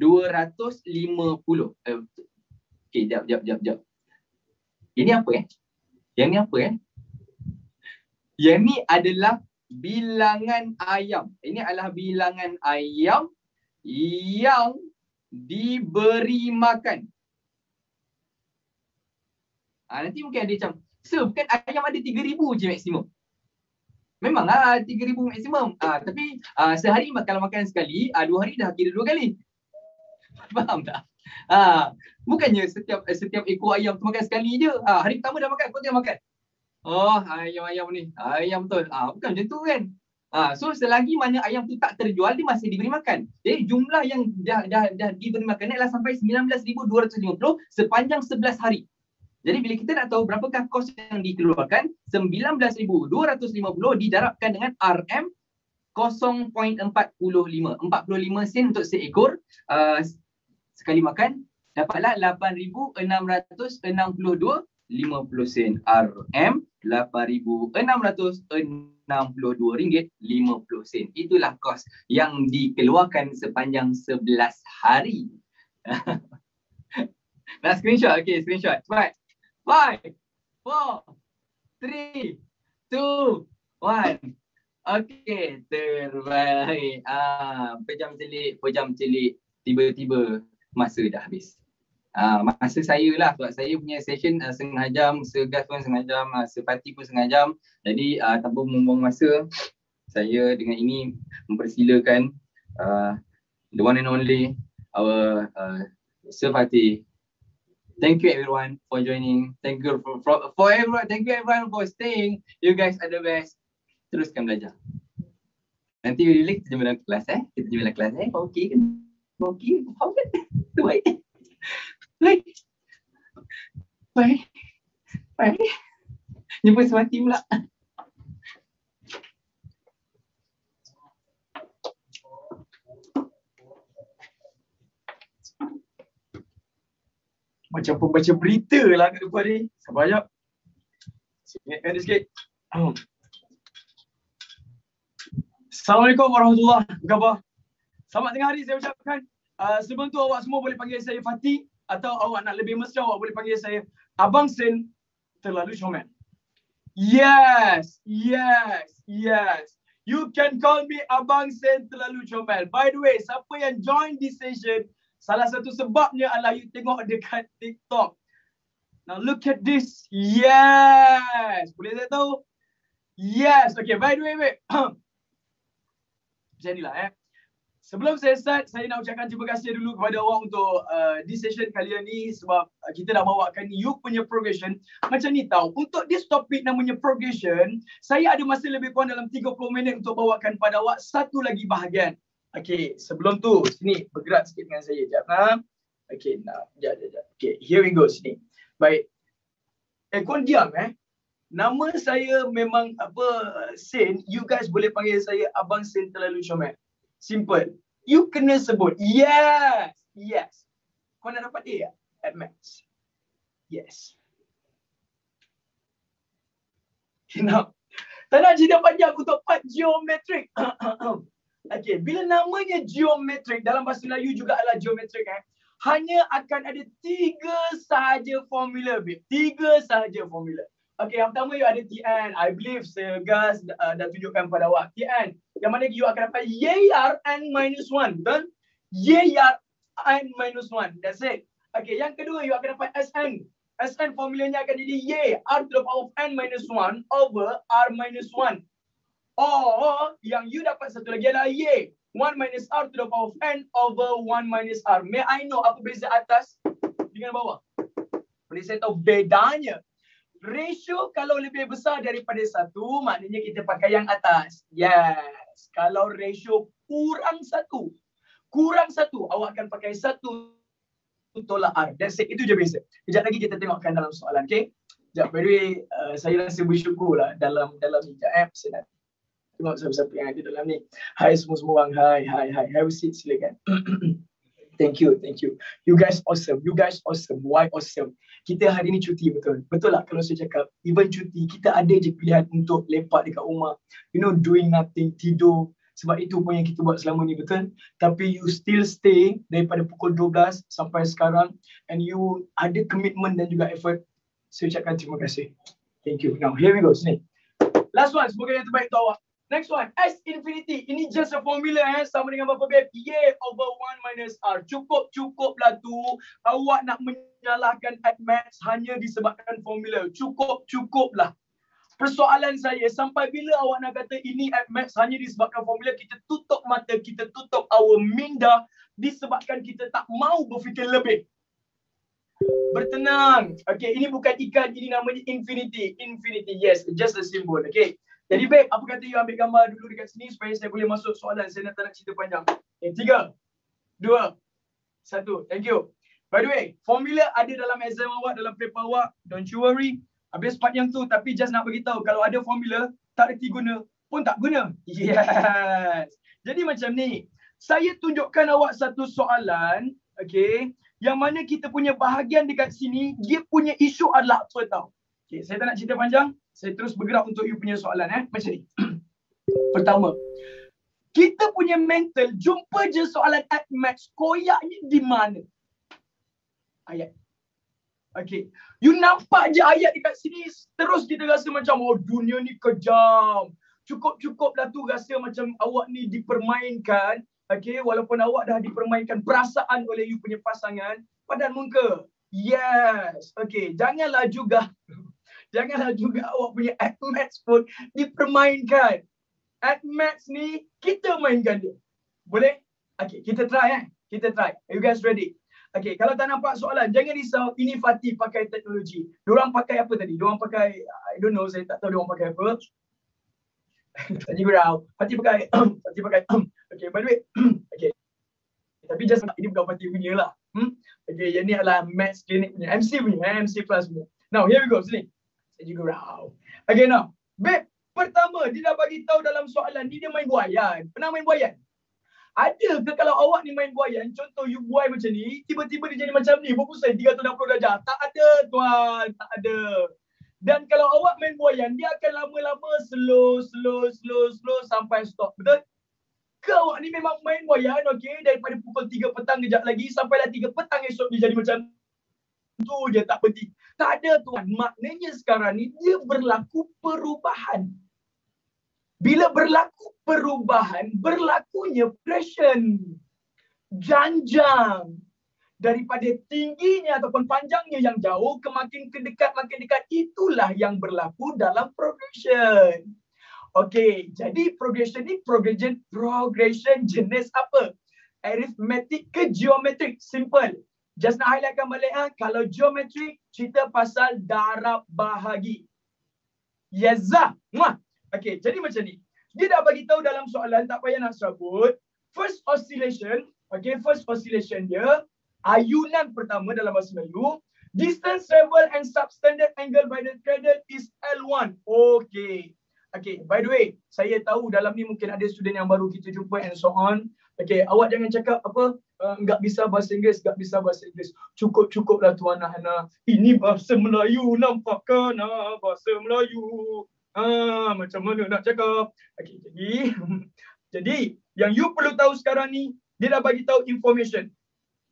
Okey, jap. Ini apa Yang ni apa Yang ni adalah bilangan ayam. Ini adalah bilangan ayam yang diberi makan. Nanti mungkin ada macam, bukan ayam ada 3,000 je maksimum. Memanglah 3,000 maksimum. Tapi sehari kalau makan sekali, 2 hari dah kira 2 kali. Faham tak? Bukannya setiap ekor ayam tu makan sekali je. Hari pertama dah makan, kau tengah makan. Oh, ayam ni. Ayam betul. Bukan macam tu kan. So selagi mana ayam tu tak terjual, dia masih diberi makan. Jadi jumlah yang dah diberi makan adalah sampai 19,250 sepanjang 11 hari. Jadi bila kita nak tahu berapakah kos yang dikeluarkan, 19,250 didarabkan dengan RM 0.45. 45 sen untuk seekor sekali makan, dapatlah 8,662.50 sen. RM 8,662 ringgit 50 sen. Itulah kos yang dikeluarkan sepanjang 11 hari. Nak screenshot? Okay, screenshot. Cepat. 5, 4, 3, 2, 1. Okay, terbaik. Pejam celik. Tiba-tiba masa dah habis. Masa saya lah, sebab saya punya session setengah jam, segas pun setengah jam, sepati pun setengah jam. Jadi tanpa membuang masa, saya dengan ini mempersilakan the one and only our Sepati. Thank you everyone for joining. Thank you for everyone. Thank you everyone for staying. You guys are the best. Teruskan belajar. Nanti kita jumpa dalam kelas Kita jumpa dalam kelas Okey kan? Okey, faham kan? Tu baik. Baik. Jumpa Sepati pula. Macam pembaca berita lah kat depan ni. Sabar sekejap. Ingatkan dia sikit. Assalamualaikum warahmatullahi wabarakatuh. Apa khabar? Selamat tengah hari saya ucapkan. Sebelum tu awak semua boleh panggil saya Fatih. Atau awak nak lebih mesra, awak boleh panggil saya Abang Sen terlalu comel. Yes. You can call me Abang Sen terlalu comel. By the way, siapa yang join this session, salah satu sebabnya adalah you tengok dekat TikTok. Now look at this. Yes. Boleh saya tahu? Yes. Okay, by the way, wait. Macam inilah Sebelum saya start, saya nak ucapkan terima kasih dulu kepada awak untuk di session kali ini sebab kita dah bawakan you punya progression. Macam ni tahu, untuk this topik namanya progression, saya ada masa lebih kurang dalam 30 minit untuk bawakan pada awak satu lagi bahagian. Okay, sebelum tu, sini bergerak sikit dengan saya sekejap. Okay, sekejap. Okay, here we go sini. Baik. Korang diam Nama saya memang Sen, you guys boleh panggil saya Abang Sen terlalu comel. Simple. You kena sebut. Yes. Kau nak dapat A tak? At maths. Yes. Now, tak nak cerita panjang untuk part geometrik. Okay, bila namanya geometrik, dalam bahasa Melayu juga adalah geometrik hanya akan ada 3 sahaja formula, babe. 3 sahaja formula. Okay, yang pertama you ada TN. I believe Gas dah tunjukkan pada awak. TN. Yang mana you akan dapat YR N-1. Betul? YR N-1. That's it. Okay, yang kedua you akan dapat SN. SN formulanya akan jadi Y R to the power of N-1 over R-1. Or yang you dapat satu lagi adalah Y 1 minus R to the power of N over 1 minus R. May I know apa beza atas dengan bawah? Boleh saya tahu bedanya? Ratio kalau lebih besar daripada 1, maknanya kita pakai yang atas. Yes. Kalau ratio kurang 1, awak akan pakai 1 tolak R. That's it. Itu je beza. Kejap lagi kita tengokkan dalam soalan. Okay? Sekejap. By the way, saya rasa bersyukur lah dalam ni. Saya nak tengok siapa-siapa yang ada dalam ni. Hai semua orang. Hai. Have a seat, silakan. Thank you. You guys awesome. Why awesome? Kita hari ni cuti, betul? Betul lah kalau saya cakap, even cuti, kita ada je pilihan untuk lepak dekat rumah. You know, doing nothing, tidur. Sebab itu pun yang kita buat selama ni, betul? Tapi you still stay daripada pukul 12 sampai sekarang and you ada commitment dan juga effort. Saya ucapkan terima kasih. Thank you. Now, here we go. Sini. Last one. Semoga yang terbaik untuk awak. Next one, S infinity. Ini just a formula sama dengan berapa, babe? Y over 1 minus R. Cukuplah tu. Awak nak menyalahkan at maths hanya disebabkan formula. Cukuplah. Persoalan saya, sampai bila awak nak kata ini at maths hanya disebabkan formula, kita tutup mata, kita tutup our minda disebabkan kita tak mau berfikir lebih. Bertenang. Okay, ini bukan ikan, ini namanya infinity. Infinity, yes, just a symbol. Okay. Jadi babe, apa kata you ambil gambar dulu dekat sini supaya saya boleh masuk soalan. Saya tak nak cerita panjang. Okay, 3, 2, 1. Thank you. By the way, formula ada dalam exam awak, dalam paper awak. Don't you worry. Habis part yang tu, tapi just nak beritahu, kalau ada formula, tak reti guna, pun tak guna. Yes. Jadi macam ni. Saya tunjukkan awak satu soalan, okay, yang mana kita punya bahagian dekat sini, dia punya isu adalah apa tau? Okay, saya tak nak cerita panjang. Saya terus bergerak untuk you punya soalan. Macam ni. Pertama, kita punya mental, jumpa je soalan at maths, koyaknya di mana? Ayat. Okay. You nampak je ayat dekat sini, terus kita rasa macam, oh dunia ni kejam. Cukup-cukuplah tu rasa macam awak ni dipermainkan. Okay, walaupun awak dah dipermainkan perasaan oleh you punya pasangan, padan muka. Yes. Okay, janganlah juga awak punya at maths pun dipermainkan. At maths ni, kita mainkan dia. Boleh? Okay, kita try. Kita try. Are you guys ready? Okay, kalau tak nampak soalan, jangan risau. Ini Fatih pakai teknologi. Diorang pakai apa tadi? Diorang pakai, I don't know, saya tak tahu diorang pakai apa. Tadi gurau. Fatih pakai, okay, by the way, okay. Tapi just ini bukan Fatih punya lah. Okay, yang ni adalah maths clinic punya. MC punya, MC class punya. Now, here we go. Sini. Juga raw. Okay, now. Babe, pertama, dia dah bagi tahu dalam soalan ni dia main buayan. Pernah main buayan? Ada ke kalau awak ni main buayan, contoh you buai macam ni, tiba-tiba dia jadi macam ni, berpusing 360 darjah. Tak ada, tuan. Tak ada. Dan kalau awak main buayan, dia akan lama-lama slow sampai stop. Betul? Ke awak ni memang main buayan, okay, daripada pukul 3 petang kejap lagi, sampailah 3 petang esok dia jadi macam tu je, tak berhenti. Tak ada, tuan. Maknanya sekarang ni dia berlaku perubahan. Bila berlaku perubahan, berlakunya progression. Janjang. Daripada tingginya ataupun panjangnya yang jauh ke makin dekat, itulah yang berlaku dalam progression. Okey, jadi progression ni progression jenis apa? Arithmetic ke geometrik? Simple. Just nak highlightkan balik, kalau geometrik, cerita pasal darab bahagi. Yazah. Okay, jadi macam ni. Dia dah bagi tahu dalam soalan, tak payah nak serabut. First oscillation dia, ayunan pertama dalam bahasa Melayu, distance travel and substandard angle by the cradle is L1. Okay. Okay, by the way, saya tahu dalam ni mungkin ada student yang baru kita jumpa and so on. Okay, awak jangan cakap apa, enggak bisa bahasa Inggeris, enggak bisa bahasa Inggeris. Cukup-cukuplah Tuan Hana. Ini bahasa Melayu, nampak kan? Bahasa Melayu. Macam mana nak cakap? Okay, jadi yang you perlu tahu sekarang ni, dia dah bagi tahu information.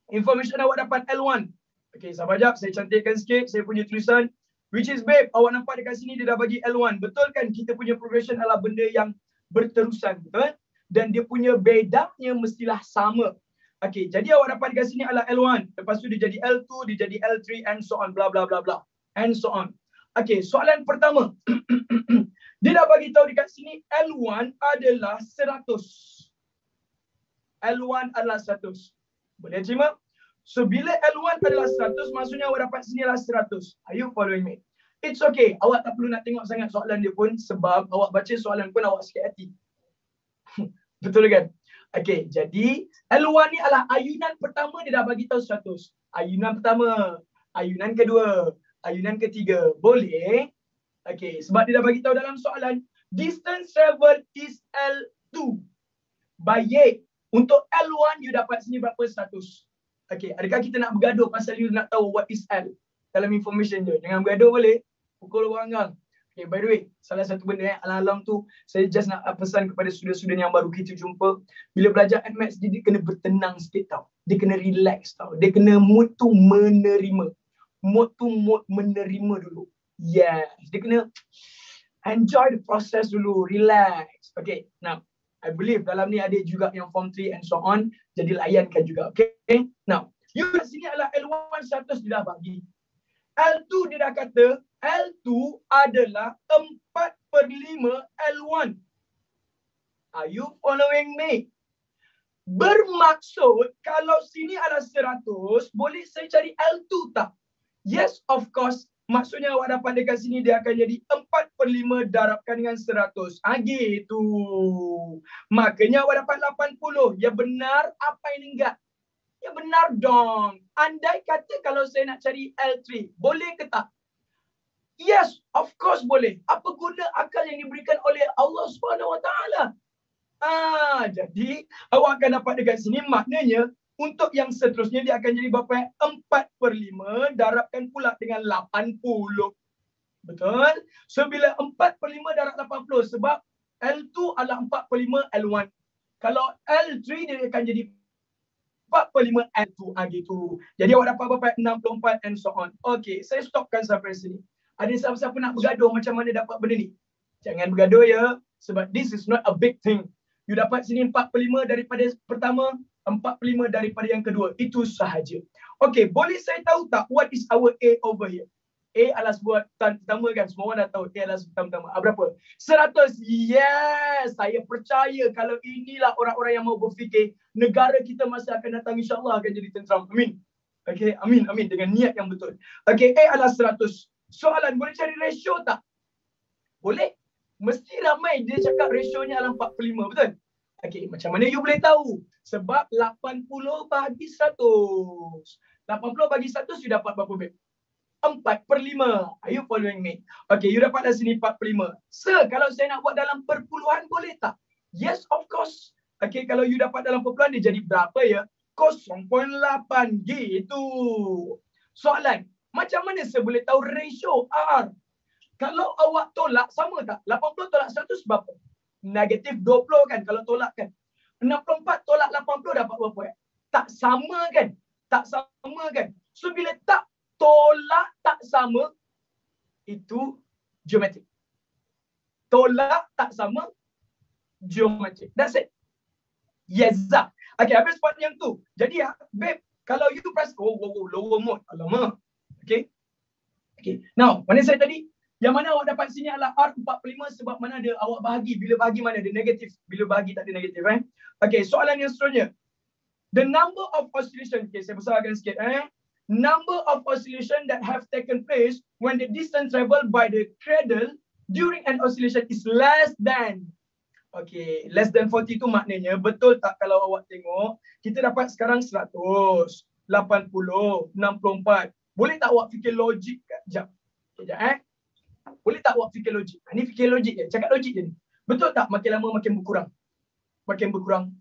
Information awak dapat L1. Okay, sabar jap, saya cantikkan sikit saya punya tulisan. Which is babe, awak nampak dekat sini dia dah bagi L1. Betul kan kita punya progression adalah benda yang berterusan, betul? Dan dia punya bedanya mestilah sama. Okay, jadi awak dapat dekat sini adalah L1. Lepas tu dia jadi L2, dia jadi L3 and so on, bla bla bla bla. And so on. Okay, soalan pertama. Dia dah bagi tahu dekat sini L1 adalah 100. L1 adalah 100. Boleh terima? So, bila L1 adalah 100, maksudnya awak dapat sini adalah 100. Are you following me? It's okay. Awak tak perlu nak tengok sangat soalan dia pun sebab awak baca soalan pun awak sakit hati. Betul kan? Okay, jadi L1 ni adalah ayunan pertama dia dah bagi tahu 100. Ayunan pertama, ayunan kedua, ayunan ketiga. Boleh? Okay, sebab dia dah bagi tahu dalam soalan, distance travel is L2. Baik. Untuk L1, you dapat sini berapa 100? Okay, adakah kita nak bergaduh pasal you nak tahu what is L dalam information je? Jangan bergaduh boleh? Pukul orang kan? Okay, by the way, salah satu benda alang-alang tu, saya just nak pesan kepada student-student yang baru kita jumpa. Bila belajar Maths, dia kena bertenang sikit tau. Dia kena relax tau. Dia kena mood tu menerima. Mood tu mood menerima dulu. Yes. Dia kena enjoy the process dulu. Relax. Okay, now. I believe dalam ni ada juga yang form 3 and so on. Jadi layankan juga. Okay. Now, you kat sini adalah L1 100 dia dah bagi. L2 dia dah kata, L2 adalah 4/5 L1. Are you following me? Bermaksud, kalau sini adalah 100, boleh saya cari L2 tak? Yes, of course. Maksudnya awak dapat dekat sini dia akan jadi 4/5 darabkan dengan 100. Gitu. Makanya awak dapat 80. Ya benar apa ini enggak? Ya benar dong. Andai kata kalau saya nak cari L3, boleh ke tak? Yes, of course boleh. Apa guna akal yang diberikan oleh Allah SWT? Jadi awak akan dapat dekat sini maknanya untuk yang seterusnya dia akan jadi berapa? 4/5 darabkan pula dengan 80. Betul? So bila 4/5 darab 80 sebab L2 adalah 4/5 L1. Kalau L3 dia akan jadi 4/5 L2 gitu. Jadi awak dapat berapa? 64 and so on. Okay, saya stopkan sampai sini. Ada siapa-siapa nak bergaduh macam mana dapat benda ni? Jangan bergaduh ya. Sebab this is not a big thing. You dapat sini 45 daripada pertama, 45 daripada yang kedua. Itu sahaja. Okay, boleh saya tahu tak what is our A over here? A adalah sebuah pertama kan? Semua orang dah tahu A adalah sebuah pertama. Berapa? 100. Yes! Saya percaya kalau inilah orang-orang yang mau berfikir, negara kita masa akan datang insyaAllah akan jadi tenteram. Amin. Okay, amin, amin. Dengan niat yang betul. Okay, A adalah 100. Soalan, boleh cari ratio tak? Boleh. Mesti ramai dia cakap rasionya adalah 45, betul? Okay, macam mana you boleh tahu? Sebab 80 bagi 100. 80 bagi 100, you dapat berapa, babe? 4/5. Are you following me? Okay, you dapat dari sini 4/5. Sir, kalau saya nak buat dalam perpuluhan, boleh tak? Yes, of course. Okay, kalau you dapat dalam perpuluhan, dia jadi berapa ya? 0.8 gitu. Soalan, macam mana saya boleh tahu ratio R? Kalau awak tolak, sama tak? 80 tolak 100 berapa? Negatif 20 kan kalau tolak kan. 64 tolak 80 dapat berapa? Tak sama kan? Tak sama kan? So bila tak tolak tak sama, itu geometrik. Tolak tak sama, geometrik. That's it. Yes, Zah. Okay, habis part yang tu. Jadi ya, babe, kalau you press, lower mode. Alamak. Okay. Okay. Now, mana saya tadi? Yang mana awak dapat sini adalah R45 sebab mana ada awak bahagi. Bila bahagi mana ada negatif. Bila bahagi tak ada negatif. Okay, soalan yang seterusnya. The number of oscillation. Okay, saya besarkan sikit. Number of oscillation that have taken place when the distance traveled by the cradle during an oscillation is less than. Okay, less than 40 tu maknanya betul tak kalau awak tengok. Kita dapat sekarang 100, 80, 64. Boleh tak awak fikir logik? Sekejap. Boleh tak awak fikir logik? Ini fikir logik je. Cakap logik je ni. Betul tak makin lama makin berkurang? Makin berkurang.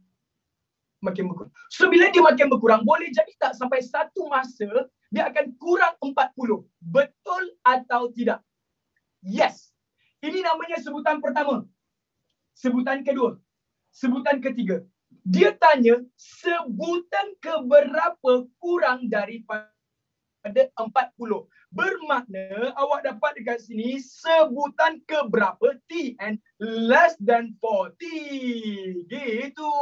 Makin berkurang. So bila dia makin berkurang, boleh jadi tak sampai satu masa dia akan kurang 40. Betul atau tidak? Yes. Ini namanya sebutan pertama. Sebutan kedua. Sebutan ketiga. Dia tanya sebutan keberapa kurang daripada 40. Bermakna awak dapat dekat sini sebutan keberapa T and less than 40. Gitu.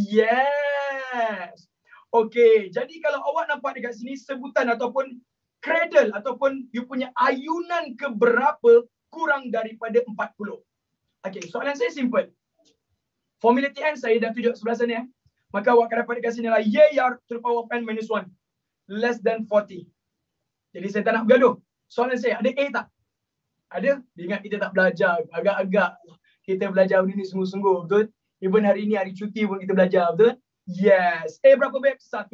Yes. Okey, jadi kalau awak nampak dekat sini sebutan ataupun cradle ataupun you punya ayunan keberapa kurang daripada 40. Okey, soalan saya simple. Formula TN saya dah tunjuk sebelah sana. Maka awak akan dapat dekat sini lah YR to the power of n minus 1 less than 40. Jadi saya tak nak bergaduh. Soalan saya, ada A tak? Ada? Ingat kita tak belajar. Agak-agak kita belajar benda ni sungguh-sungguh. Betul? Even hari ni hari cuti pun kita belajar. Betul? Yes. A berapa babe? 100.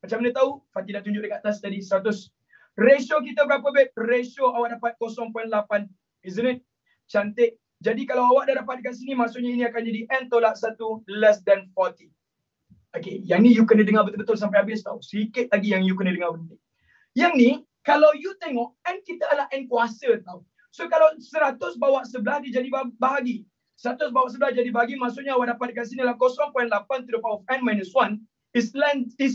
Macam mana tahu? Fatih dah tunjuk dekat atas tadi 100. Ratio kita berapa babe? Ratio awak dapat 0.8. Isn't it? Cantik. Jadi kalau awak dah dapat dekat sini, maksudnya ini akan jadi n tolak 1 less than 40. Okay, yang ni you kena dengar betul-betul sampai habis tau. Sikit lagi yang you kena dengar benda ni. Yang ni, kalau you tengok, n kita adalah n kuasa tau. So kalau 100 bawa sebelah, dia jadi bahagi. 100 bawa sebelah jadi bahagi, maksudnya awak dapat dekat sini adalah 0.8 to the power of n minus 1 is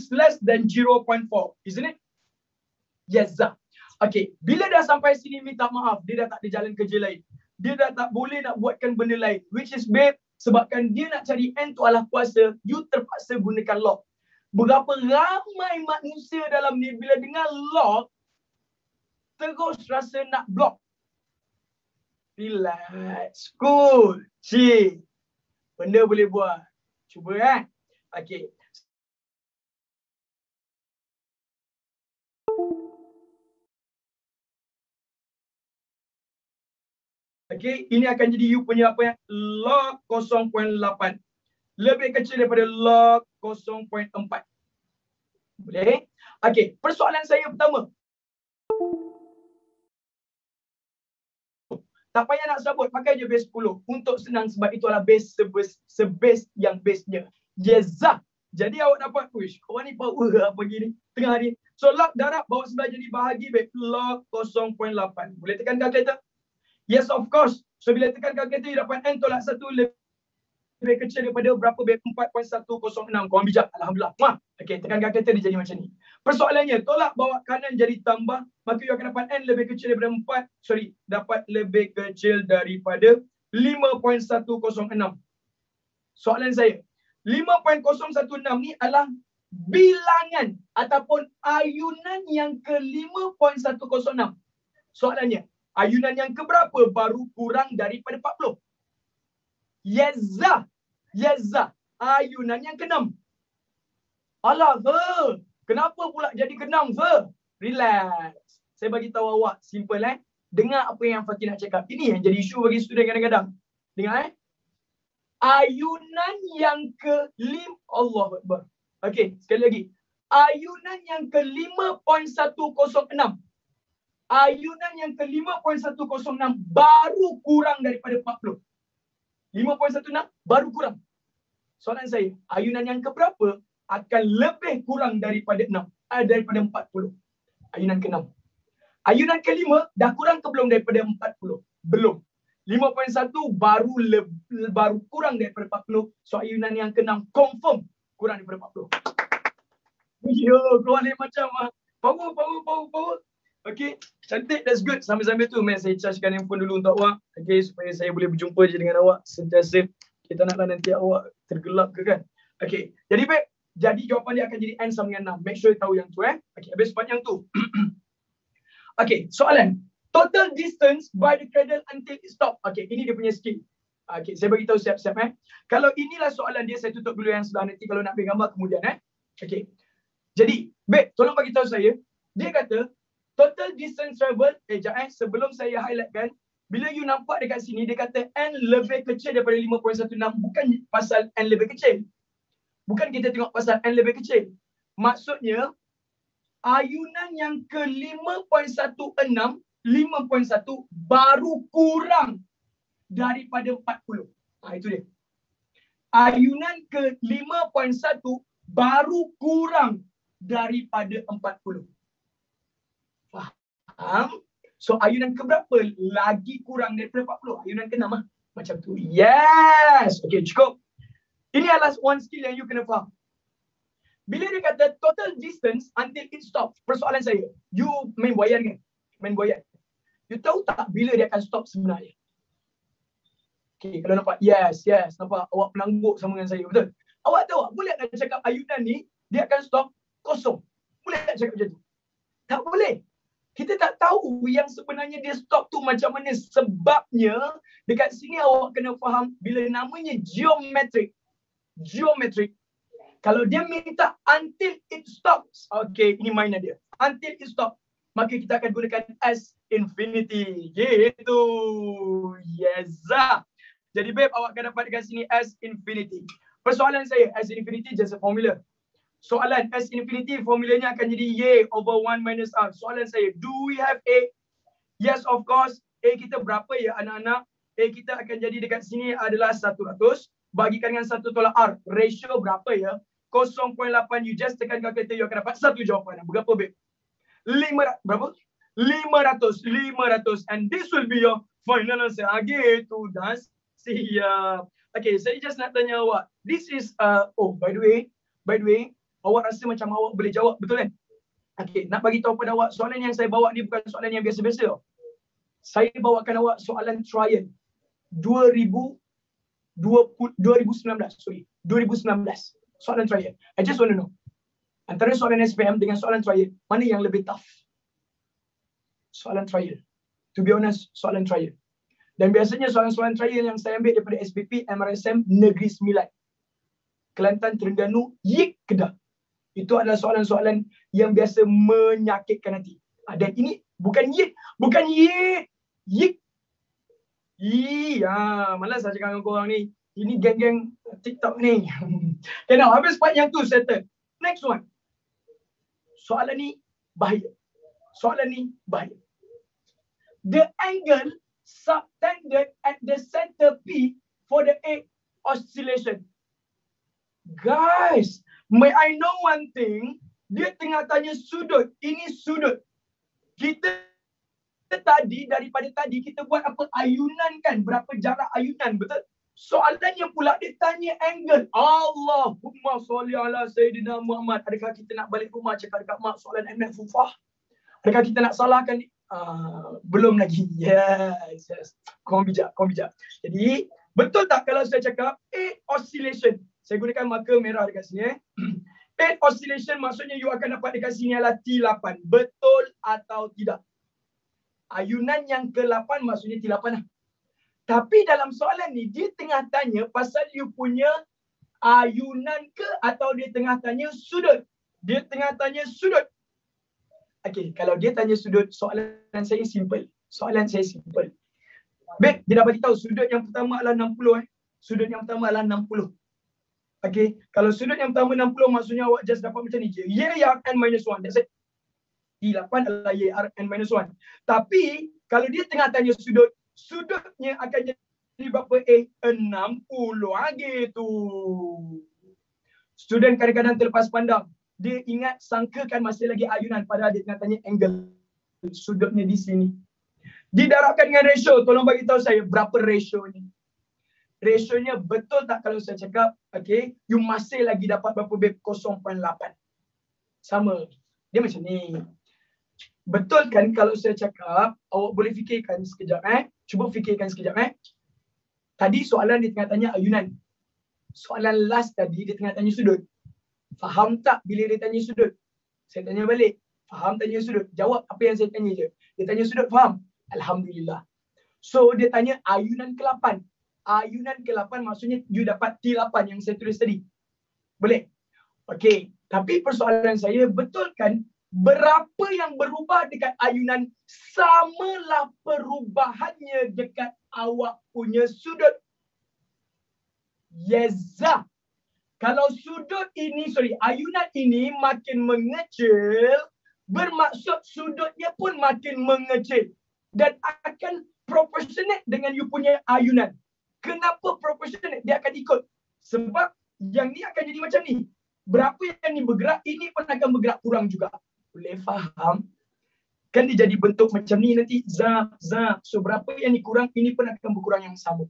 less than 0.4. Isn't it? Yes, sir. Okay, bila dah sampai sini minta maaf, dia dah tak ada jalan kerja lain. Dia dah tak boleh nak buatkan benda lain. Which is babe, sebabkan dia nak cari n tu adalah kuasa, you terpaksa gunakan log. Berapa ramai manusia dalam ni bila dengar log, terus rasa nak block. Relax. Cool. Chill. Benda boleh buat. Cuba Okay. Okay, ini akan jadi you punya apa yang log 0.8. Lebih kecil daripada log 0.4. Boleh? Okay, persoalan saya pertama. Tak payah nak sebut, pakai je base 10. Untuk senang sebab itu adalah base sebase yang base-nya. Yes, jadi awak dapat, wish, korang ni power apa gini, tengah hari. So log darab, bawa sebelah jadi bahagi, babe, log 0.8. Boleh tekan kalkulator? Yes, of course. So bila tekan kalkulator, you dapat n tolak 1 lebih kecil daripada berapa babe? 4.106. Korang bijak. Alhamdulillah. Okay, tekan kalkulator dia jadi macam ni. Persoalannya, tolak bawa kanan jadi tambah. Maka you akan dapat n lebih kecil daripada dapat lebih kecil daripada 5.106. Soalan saya, 5.016 ni adalah bilangan ataupun ayunan yang ke 5.106. Soalannya, ayunan yang keberapa baru kurang daripada 40? Yes, ayunan yang ke-6. Alah, kenapa pula jadi ke-6, Relax. Saya bagi tahu awak, simple Dengar apa yang Fatih nak cakap. Ini yang jadi isu bagi student kadang-kadang. Dengar ayunan yang ke-5. Allahu Akbar. Okey, sekali lagi. Ayunan yang ke-5.106. Ayunan yang ke-5.106 baru kurang daripada 40. 5.16 baru kurang. Soalan saya, ayunan yang keberapa akan lebih kurang daripada 6? Daripada 40. Ayunan ke-6. Ayunan ke-5 dah kurang ke belum daripada 40? Belum. 5.1 baru kurang daripada 40. So ayunan yang ke-6 confirm kurang daripada 40. Yo, keluar ni macam power. Okay, cantik, that's good. Sambil-sambil tu, saya chargekan handphone dulu untuk awak. Okay, supaya saya boleh berjumpa je dengan awak sentiasa. Kita naklah nanti awak tergelap ke kan. Okay, jadi baik. Jadi jawapan dia akan jadi n sama dengan 6. Make sure tahu yang tu Okay, habis sepanjang tu. Okay, soalan. Total distance by the cradle until it stop. Okay, ini dia punya skill. Okay, saya bagi tahu siap-siap Kalau inilah soalan dia, saya tutup dulu yang sebelah, nanti kalau nak ambil gambar kemudian Okay. Jadi, baik, tolong bagi tahu saya. Dia kata total distance travel, sebelum saya highlightkan, bila you nampak dekat sini, dia kata n lebih kecil daripada 5.16, bukan pasal n lebih kecil. Bukan kita tengok pasal n lebih kecil. Maksudnya, ayunan yang ke 5.16 5.1 baru kurang daripada 40. Itu dia. Ayunan ke 5.1 baru kurang daripada 40. Faham? So ayunan ke berapa lagi kurang daripada 40? Ayunan ke 6 lah. Macam tu. Yes. Okay, cukup. Ini adalah one skill yang you kena faham. Bila dia kata total distance until it stops. Persoalan saya, you main buayan kan? Main buayan. You tahu tak bila dia akan stop sebenarnya? Okay, kalau nampak, yes, nampak awak penangguk sama dengan saya, betul? Awak tahu tak, boleh tak cakap ayunan ni, dia akan stop kosong? Boleh tak cakap macam tu? Tak boleh. Kita tak tahu yang sebenarnya dia stop tu macam mana. Sebabnya, dekat sini awak kena faham, bila namanya geometric, kalau dia minta until it stops, okay, ini mainan dia. Until it stops, maka kita akan gunakan S infinity. Gitu. Yes. Jadi babe, awak akan dapat dekat sini S infinity. Persoalan saya, S infinity just a formula. Soalan S infinity, formulanya akan jadi Y over 1 minus R. Soalan saya, do we have A? Yes, of course. A kita berapa ya anak-anak? A kita akan jadi dekat sini adalah 100. Bagikan dengan 1 tolak R. Ratio berapa ya? 0.8. You just tekan kalkulator, you akan dapat satu jawapan. Berapa babe? 500. Berapa? 500. And this will be your final answer. Gitu dah siap. Okay, saya just nak tanya awak. This is, by the way, awak rasa macam awak boleh jawab, betul kan? Okay, nak bagi tahu pada awak, soalan yang saya bawa ni bukan soalan yang biasa-biasa. Saya bawakan awak soalan trial 2019. Soalan trial. I just want to know. Antara soalan SPM dengan soalan trial, mana yang lebih tough? Soalan trial. To be honest, soalan trial. Dan biasanya soalan-soalan trial yang saya ambil daripada SPP, MRSM, Negeri Sembilan, Kelantan, Terengganu, Yik, Kedah. Itu adalah soalan-soalan yang biasa menyakitkan hati. Dan ini bukan Yik. Yik. Malas saya cakap dengan korang ni. Ini geng-geng TikTok ni. Okay, now, habis part yang tu settle. Next one. Soalan ni bahaya. The angle subtended at the center P for the egg oscillation. Guys, may I know one thing? Dia tengah tanya sudut. Ini sudut. Daripada tadi kita buat apa? Ayunan kan? Berapa jarak ayunan, betul? Soalannya pula dia tanya angle. Allahumma sholli ala Sayyidina Muhammad. Adakah kita nak balik rumah cakap dekat mak soalan MF Fufah? Adakah kita nak salahkan ni? Belum lagi. Yes. Korang bijak. Jadi, betul tak kalau saya cakap eight oscillation? Saya gunakan marker merah dekat sini. Eight oscillation maksudnya you akan dapat dekat sini adalah T8. Betul atau tidak? Ayunan yang ke-8 maksudnya T8 lah. Tapi dalam soalan ni, dia tengah tanya pasal you punya ayunan ke atau dia tengah tanya sudut? Dia tengah tanya sudut. Okay, kalau dia tanya sudut, soalan saya simple. Baik, dia dah bagi tahu sudut yang pertama adalah 60. Sudut yang pertama adalah 60. Okay, kalau sudut yang pertama 60 maksudnya awak just dapat macam ni je. Y Rn minus 1. That's it. T8 adalah Y Rn minus 1. Tapi, kalau dia tengah tanya sudut, sudutnya akan jadi berapa? 60 gitu. Student kadang-kadang terlepas pandang. Dia ingat sangkakan masih lagi ayunan padahal dia tengah tanya angle. Sudutnya di sini. Didarabkan dengan ratio. Tolong bagi tahu saya berapa ratio ni. Rationya betul tak kalau saya cakap, okay, you masih lagi dapat berapa babe? 0.8. Sama. Dia macam ni. Betul kan kalau saya cakap, awak boleh fikirkan sekejap Cuba fikirkan sekejap Tadi soalan dia tengah tanya ayunan. Soalan last tadi dia tengah tanya sudut. Faham tak bila dia tanya sudut? Saya tanya balik. Faham tanya sudut? Jawab apa yang saya tanya je. Dia tanya sudut, faham? Alhamdulillah. So dia tanya ayunan ke-8. Ayunan ke-8 maksudnya you dapat T8 yang saya tulis tadi. Boleh? Okey. Tapi persoalan saya, betul kan? Berapa yang berubah dekat ayunan samalah perubahannya dekat awak punya sudut. Yezah. Kalau ayunan ini makin mengecil, bermaksud sudutnya pun makin mengecil. dan akan proportionate dengan you punya ayunan. Kenapa proportionate? Dia akan ikut. Sebab yang ni akan jadi macam ni. Berapa yang ni bergerak, ini pun akan bergerak kurang juga. Boleh faham? Kan dia jadi bentuk macam ni nanti. Zap. So berapa yang ni kurang, ini pun akan berkurang yang sama.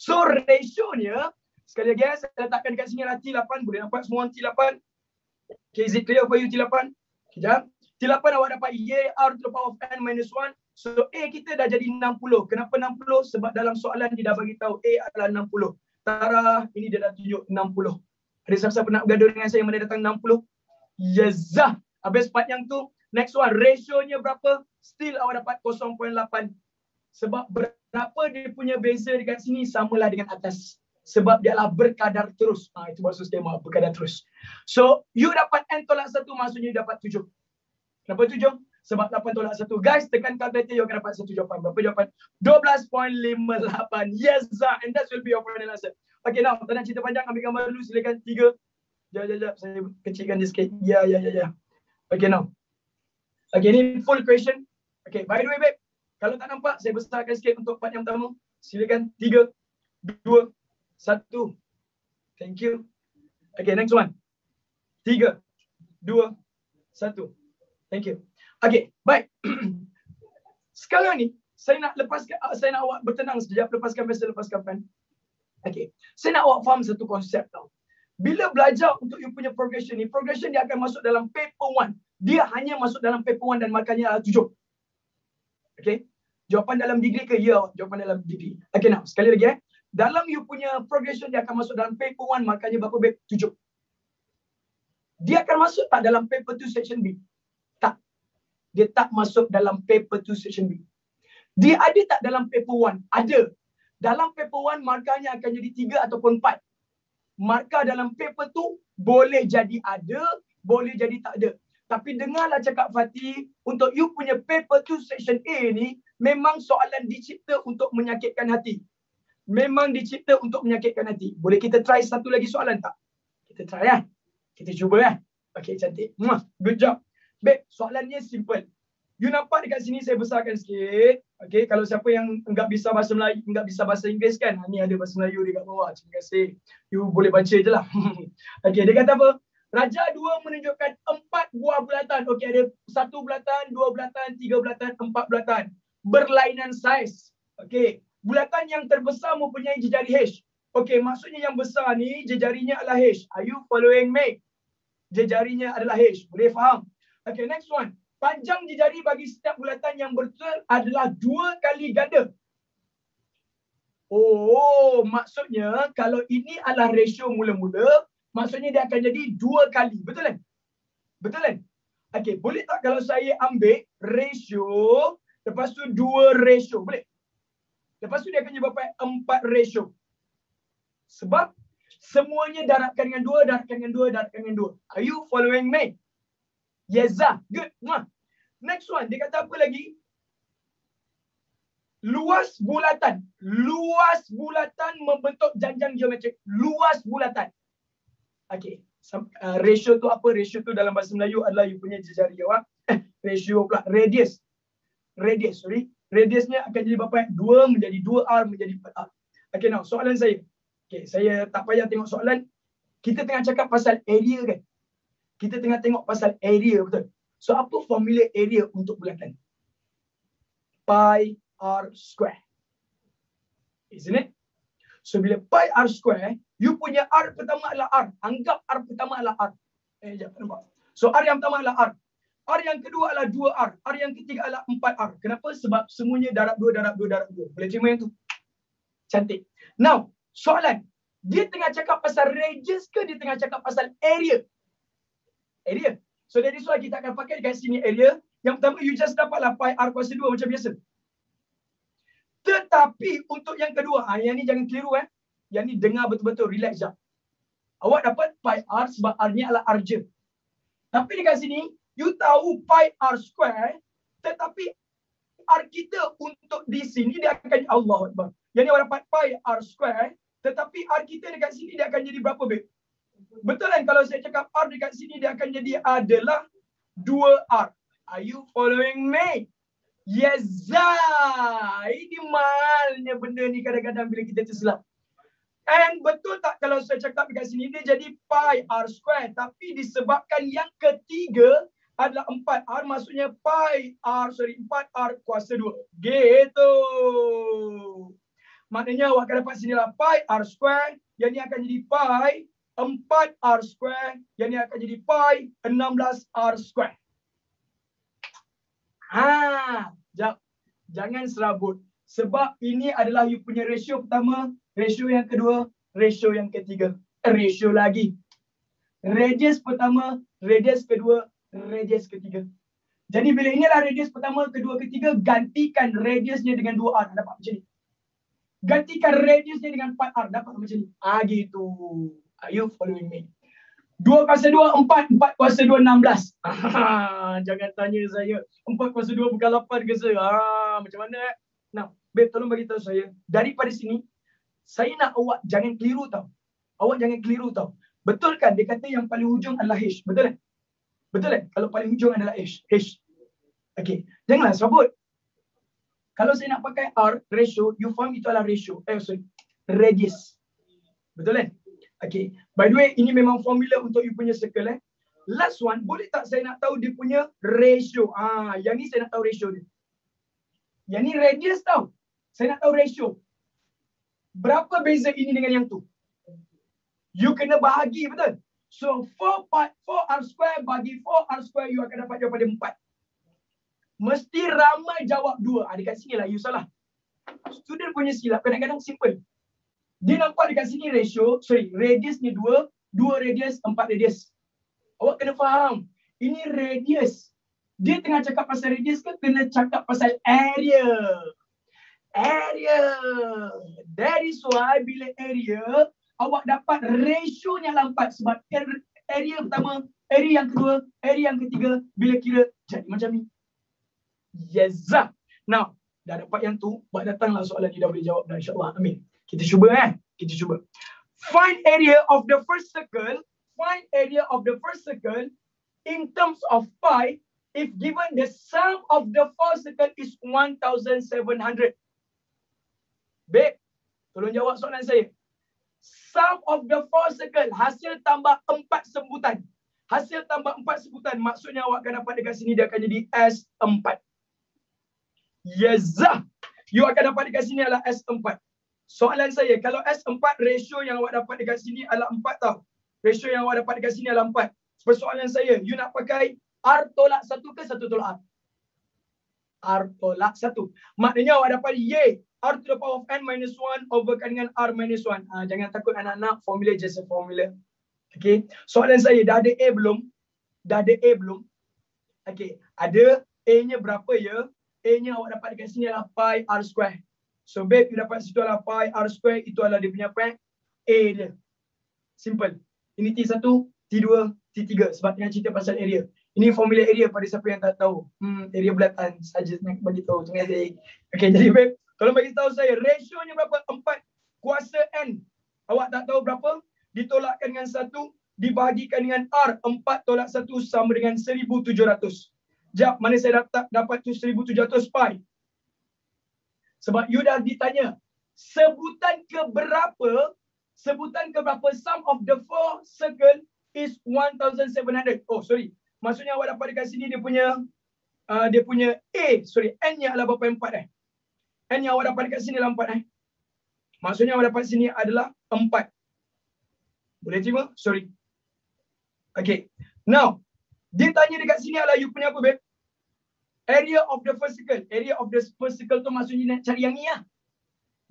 So ratio-nya, sekali lagi saya letakkan dekat sini adalah T8. Boleh nampak semua T8? Okay, is it clear for you T8? Sekejap. T8 awak dapat YR to the power of N minus 1. So A kita dah jadi 60. Kenapa 60? Sebab dalam soalan dia dah bagi tahu A adalah 60. Tara, ini dia dah tunjuk 60. Ada siapa-siapa nak bergaduh dengan saya mana datang 60? Yazah. Habis part yang tu, next one, ratio-nya berapa? Still awak dapat 0.8. Sebab berapa dia punya beza dekat sini samalah dengan atas. Sebab dia adalah berkadar terus. Itu maksud skema, berkadar terus. So, you dapat N tolak 1, maksudnya you dapat 7. Kenapa 7? Sebab 8 tolak 1. Guys, tekan calculator, you akan dapat satu jawapan. Berapa jawapan? 12.58. Yes, Zah. And that will be your final answer. Okay, now, tak nak cerita panjang. Ambil gambar dulu. Silakan 3. Sekejap. Saya kecilkan dia sikit. Ya. Okay, now. Okay, ni full question. Okay, by the way, babe. Kalau tak nampak, saya besarkan sikit untuk part yang pertama. Silakan 3, 2, 1. Thank you. Okay, next one. 3, 2, 1. Thank you. Okay, baik. Sekarang ni, saya nak awak bertenang sekejap. Lepaskan pen. Okay. Saya nak awak faham satu konsep tau. Bila belajar untuk you punya progression ni, progression dia akan masuk dalam paper 1. Dia hanya masuk dalam paper 1 dan markanya adalah 7. Okay. Jawapan dalam degree ke? Ya, jawapan dalam degree. Okay, now. Sekali lagi dalam you punya progression dia akan masuk dalam paper 1, markanya berapa, babe? 7. Dia akan masuk tak dalam paper 2 section B? Tak. Dia tak masuk dalam paper 2 section B. Dia ada tak dalam paper 1? Ada. Dalam paper 1 markanya akan jadi 3 ataupun 4. Markah dalam paper 2 boleh jadi ada, boleh jadi tak ada. Tapi dengarlah cakap Fatih, untuk you punya paper 2 section A ni memang soalan dicipta untuk menyakitkan hati. Memang dicipta untuk menyakitkan hati. Boleh kita try satu lagi soalan tak? Kita try Kita cuba Okay, cantik. Good job. Babe, soalannya simple. You nampak dekat sini saya besarkan sikit. Okay, kalau siapa yang enggak bisa bahasa Melayu, enggak bisa bahasa Inggeris kan, ni ada bahasa Melayu dekat bawah. Terima kasih. You boleh baca je lah. Okay, dia kata apa? Raja 2 menunjukkan 4 buah bulatan. Okay, ada 1 bulatan, 2 bulatan, 3 bulatan, 4 bulatan. Berlainan saiz. Okay, bulatan yang terbesar mempunyai jejari H. Okay, maksudnya yang besar ni jejarinya adalah H. Are you following me? Jejarinya adalah H. Boleh faham? Okay, next one. Panjang jejari bagi setiap bulatan yang betul adalah 2 kali ganda. Oh, maksudnya kalau ini adalah ratio mula-mula, maksudnya dia akan jadi 2 kali. Betul kan? Betul kan? Okay, boleh tak kalau saya ambil ratio, lepas tu 2 ratio? Boleh? Lepas tu dia akan jadi berapa? 4 ratio. Sebab semuanya darabkan dengan 2, darabkan dengan 2, darabkan dengan 2. Are you following me? Yes, good. Next one, dia kata apa lagi? Luas bulatan. Luas bulatan membentuk janjang geometrik. Luas bulatan. Okay. Ratio tu apa? Ratio tu dalam bahasa Melayu adalah you punya jejari awak. Ratio pula. Radius. Radiusnya akan jadi berapa? 2 menjadi 2R menjadi 4R. Okay, now soalan saya. Okay, saya tak payah tengok soalan. Kita tengah cakap pasal area kan? Kita tengah tengok pasal area, betul? So, apa formula area untuk bulatan? Pi R square. Isn't it? So, bila pi R square, you punya R pertama adalah R. Anggap R pertama adalah R. Sekejap, nampak? So, R yang pertama adalah R. R yang kedua adalah 2R. R yang ketiga adalah 4R. Kenapa? Sebab semuanya darab 2, darab 2, darab 2. Boleh terima yang tu? Cantik. Now, soalan. Dia tengah cakap pasal radius ke dia tengah cakap pasal area? Area. So dari soal kita akan pakai dekat sini area. Yang pertama you just dapatlah pi R kuasa 2 macam biasa. Tetapi untuk yang kedua, yang ni jangan keliru Yang ni dengar betul-betul, relax jap. Awak dapat pi R sebab R ni adalah R je. Tapi dekat sini, you tahu pi R square, tetapi R kita untuk di sini dia akan Allah Akbar. Yang ni awak dapat pi R square, tetapi R kita dekat sini dia akan jadi berapa, babe? Betul kan kalau saya cakap R dekat sini dia akan jadi adalah 2R. Are you following me? Yezah. Ini malnya benda ni kadang-kadang bila kita tersilap. And betul tak kalau saya cakap dekat sini dia jadi pi r square, tapi disebabkan yang ketiga adalah 4R, maksudnya 4R kuasa 2. Gitu. Maknanya awak akan dapat sinilah pi r square, yang ni akan jadi pi 4R square, yang ni akan jadi pi 16R square. Jangan serabut. Sebab ini adalah you punya ratio pertama, ratio yang kedua, ratio yang ketiga. Ratio lagi. Radius pertama, radius kedua, radius ketiga. Jadi bila inilah radius pertama, kedua, ketiga, gantikan radiusnya dengan 2R. Dapat macam ni. Gantikan radiusnya dengan 4R. Dapat macam ni. Gitu. Are you following me? 2 kuasa 2, 4. 4 kuasa 2, 16. Jangan tanya saya. 4 kuasa 2 bukan 8 ke saya? Macam mana? Nah, babe, tolong bagi tahu saya. Daripada sini, saya nak awak jangan keliru tau. Awak jangan keliru tau. Betul kan? Dia kata yang paling hujung adalah H. Betul kan? Betul kan? Kalau paling hujung adalah H. Okay. Janganlah sebut. Kalau saya nak pakai R, ratio, you faham itu adalah ratio. Radius. Betul kan? Okay. By the way, ini memang formula untuk you punya circle. Last one, boleh tak saya nak tahu dia punya ratio? Yang ni saya nak tahu ratio dia. Yang ni radius tau. Saya nak tahu ratio. Berapa beza ini dengan yang tu? You kena bahagi, betul? So 4R square bagi 4R square, you akan dapat jawapan dia 4. Mesti ramai jawab 2. Dekat sini lah you salah. Student punya silap kadang-kadang simple. Dia nampak dekat sini ratio, radius ni 2 radius, 4 radius. Awak kena faham. Ini radius. Dia tengah cakap pasal radius ke kena cakap pasal area? Area. That is why bila area, awak dapat ratio-nya 4 sebab area pertama, area yang kedua, area yang ketiga, bila kira jadi macam ni. Yezah. Now, dah dapat yang tu, buat datanglah soalan ni dah boleh jawab dah, insyaAllah. Amin. Kita cuba Kita cuba. Find area of the first circle. Find area of the first circle in terms of pi if given the sum of the four circle is 1700. Baik. Tolong jawab soalan saya. Sum of the four circle, hasil tambah 4 sebutan. Hasil tambah 4 sebutan, maksudnya awak akan dapat dekat sini dia akan jadi S4. Yezah. You akan dapat dekat sini adalah S4. Soalan saya, kalau S4 ratio yang awak dapat dekat sini adalah 4 tau. Ratio yang awak dapat dekat sini adalah 4. Persoalan saya, you nak pakai R tolak 1 ke 1 tolak R? R tolak 1. Maknanya awak dapat Y. R to the power of N minus 1 overkan dengan R minus 1. Jangan takut anak-anak, formula just a formula. Okay. Soalan saya, dah ada A belum? Dah ada A belum? Okay. Ada A-nya berapa ya? A-nya awak dapat dekat sini adalah pi R square. So, babe, you dapat situ adalah pi R square. Itu adalah dia punya apa? A dia. Simple. Ini T1, T2, T3. Sebab tengah cerita pasal area. Ini formula area pada siapa yang tak tahu. Area bulatan saja nak bagi tahu. Terima kasih. Okay, jadi babe, tolong bagi tahu saya. Ratio-nya berapa? 4 kuasa N. Awak tak tahu berapa? Ditolakkan dengan 1. Dibahagikan dengan R. 4 tolak 1 sama dengan 1700. Jap, mana saya dapat tu 1700 pi? Sebab you dah ditanya, sebutan ke berapa sum of the four circle is 1700. Oh, sorry. Maksudnya awak dapat dekat sini dia punya N-nya adalah berapa? 4 N yang awak dapat dekat sini adalah 4 Maksudnya awak dapat sini adalah 4. Boleh terima? Sorry. Okay. Now, dia tanya dekat sini adalah you punya apa, babe? Area of the first circle. Area of the first circle tu maksudnya nak cari yang ni lah.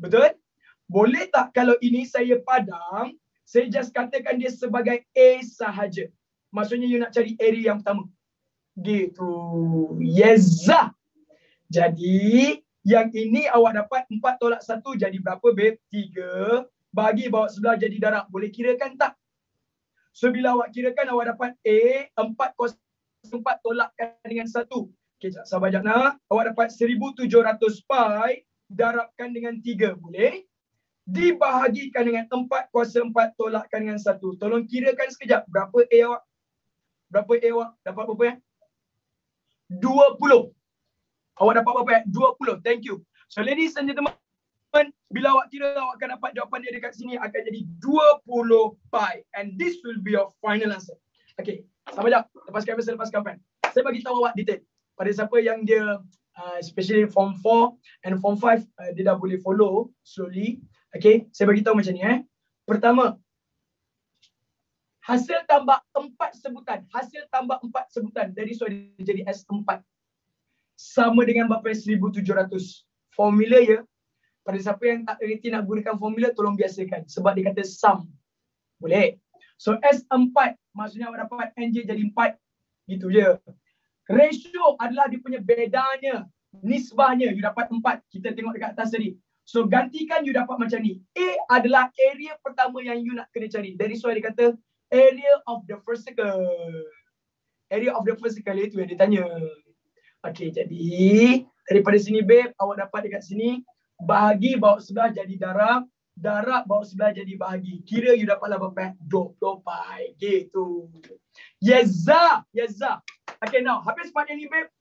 Betul? Boleh tak kalau ini saya padam, saya just katakan dia sebagai A sahaja. Maksudnya you nak cari area yang pertama. Gitu. Yezah. Jadi, yang ini awak dapat 4 tolak 1 jadi berapa, babe? 3. Bagi bawa sebelah jadi darab. Boleh kirakan tak? So, bila awak kirakan, awak dapat A, 4 kos 4 tolakkan dengan 1. Okay, sabar sekejap nak. Awak dapat 1700 pi darabkan dengan 3. Boleh? Dibahagikan dengan 4 kuasa 4 tolakkan dengan 1. Tolong kirakan sekejap. Berapa A awak? Berapa A awak? Dapat berapa 20. Awak dapat berapa? 20. Thank you. So ladies and gentlemen, bila awak kira awak akan dapat jawapan dia dekat sini akan jadi 20 pi. And this will be your final answer. Okay. Sabar jap. Lepas kapan. Saya bagi tahu awak detail. Pada siapa yang dia especially form 4 and form 5 dia dah boleh follow slowly. Okay. Saya bagi tahu macam ni Pertama, hasil tambah 4 sebutan. Hasil tambah 4 sebutan. Dari so dia jadi S4. Sama dengan berapa 1700. Formula pada siapa yang tak reti nak gunakan formula, tolong biasakan. Sebab dia kata sum. Boleh. So S4 maksudnya awak dapat NJ jadi 4. Gitu je. Ratio adalah dia punya bedanya. Nisbahnya you dapat 4. Kita tengok dekat atas tadi. So gantikan you dapat macam ni. A adalah area pertama yang you nak kena cari. Dari so dia kata area of the first circle. Area of the first circle itu yang dia tanya. Okey, jadi daripada sini babe, awak dapat dekat sini bahagi bawah sebelah jadi darab, darab bawah sebelah jadi bahagi. Kira you dapatlah berapa? 20 pi. Gitu. Yeza. Okey, now habis part yang ni babe.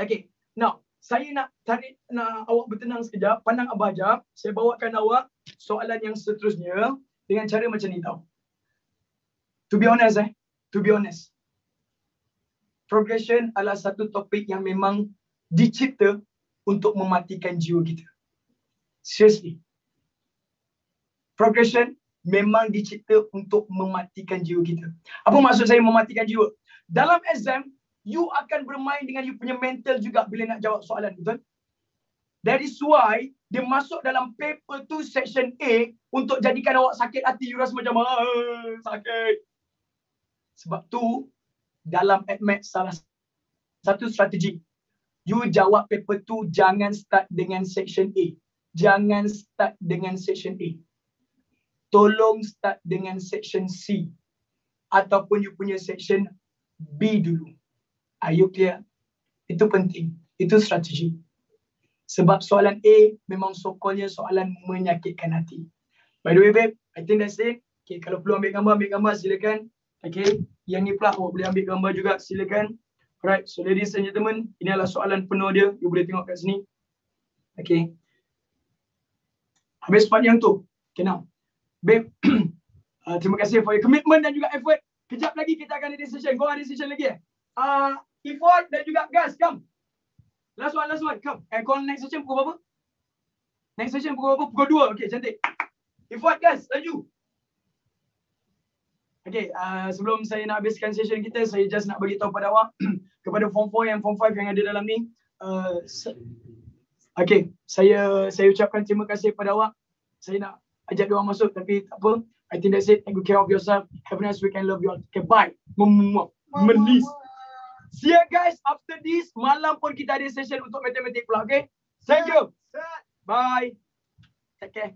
Okey, now saya nak tarik awak bertenang sekejap, pandang abah jap. Saya bawakan awak soalan yang seterusnya dengan cara macam ni tau. To be honest. Progression adalah satu topik yang memang dicipta untuk mematikan jiwa kita. Seriously. Progression memang dicipta untuk mematikan jiwa kita. Apa maksud saya mematikan jiwa? Dalam exam, you akan bermain dengan you punya mental juga bila nak jawab soalan, betul? That is why dia masuk dalam paper tu section A untuk jadikan awak sakit hati, you rasa macam sakit. Sebab tu dalam ADMAT salah satu strategi. You jawab paper tu jangan start dengan section A. Jangan start dengan section A. Tolong start dengan section C. Ataupun you punya section B dulu. Are you clear? Itu penting. Itu strategi. Sebab soalan A memang sokolnya soalan menyakitkan hati. By the way babe, I think that's it. Okay, kalau perlu ambil gambar silakan. Okay, yang ni pula awak boleh ambil gambar juga, silakan. Alright, so ladies and gentlemen, ini adalah soalan penuh dia. You boleh tengok kat sini. Okay. Habis part yang tu. Okay now. Babe, terima kasih for your commitment dan juga effort. Kejap lagi kita akan ada session. Kau ada session lagi effort dan juga gas, come. Last one, come. Kau next session pukul berapa? Next session pukul berapa? Pukul 2. Okay, cantik. Effort, gas, laju. Okay, sebelum saya nak habiskan session kita, saya just nak bagi tahu pada awak kepada form 4 yang form 5 yang ada dalam ni. Okay, saya ucapkan terima kasih pada awak. Saya nak ajak dia orang masuk tapi tak apa. I think that's it. Take good care of yourself. Have a nice weekend. Love you all. Okay, bye. Menis. See you guys after this. Malam pun kita ada session untuk matematik pula, okay? Thank you. Bye. Take care.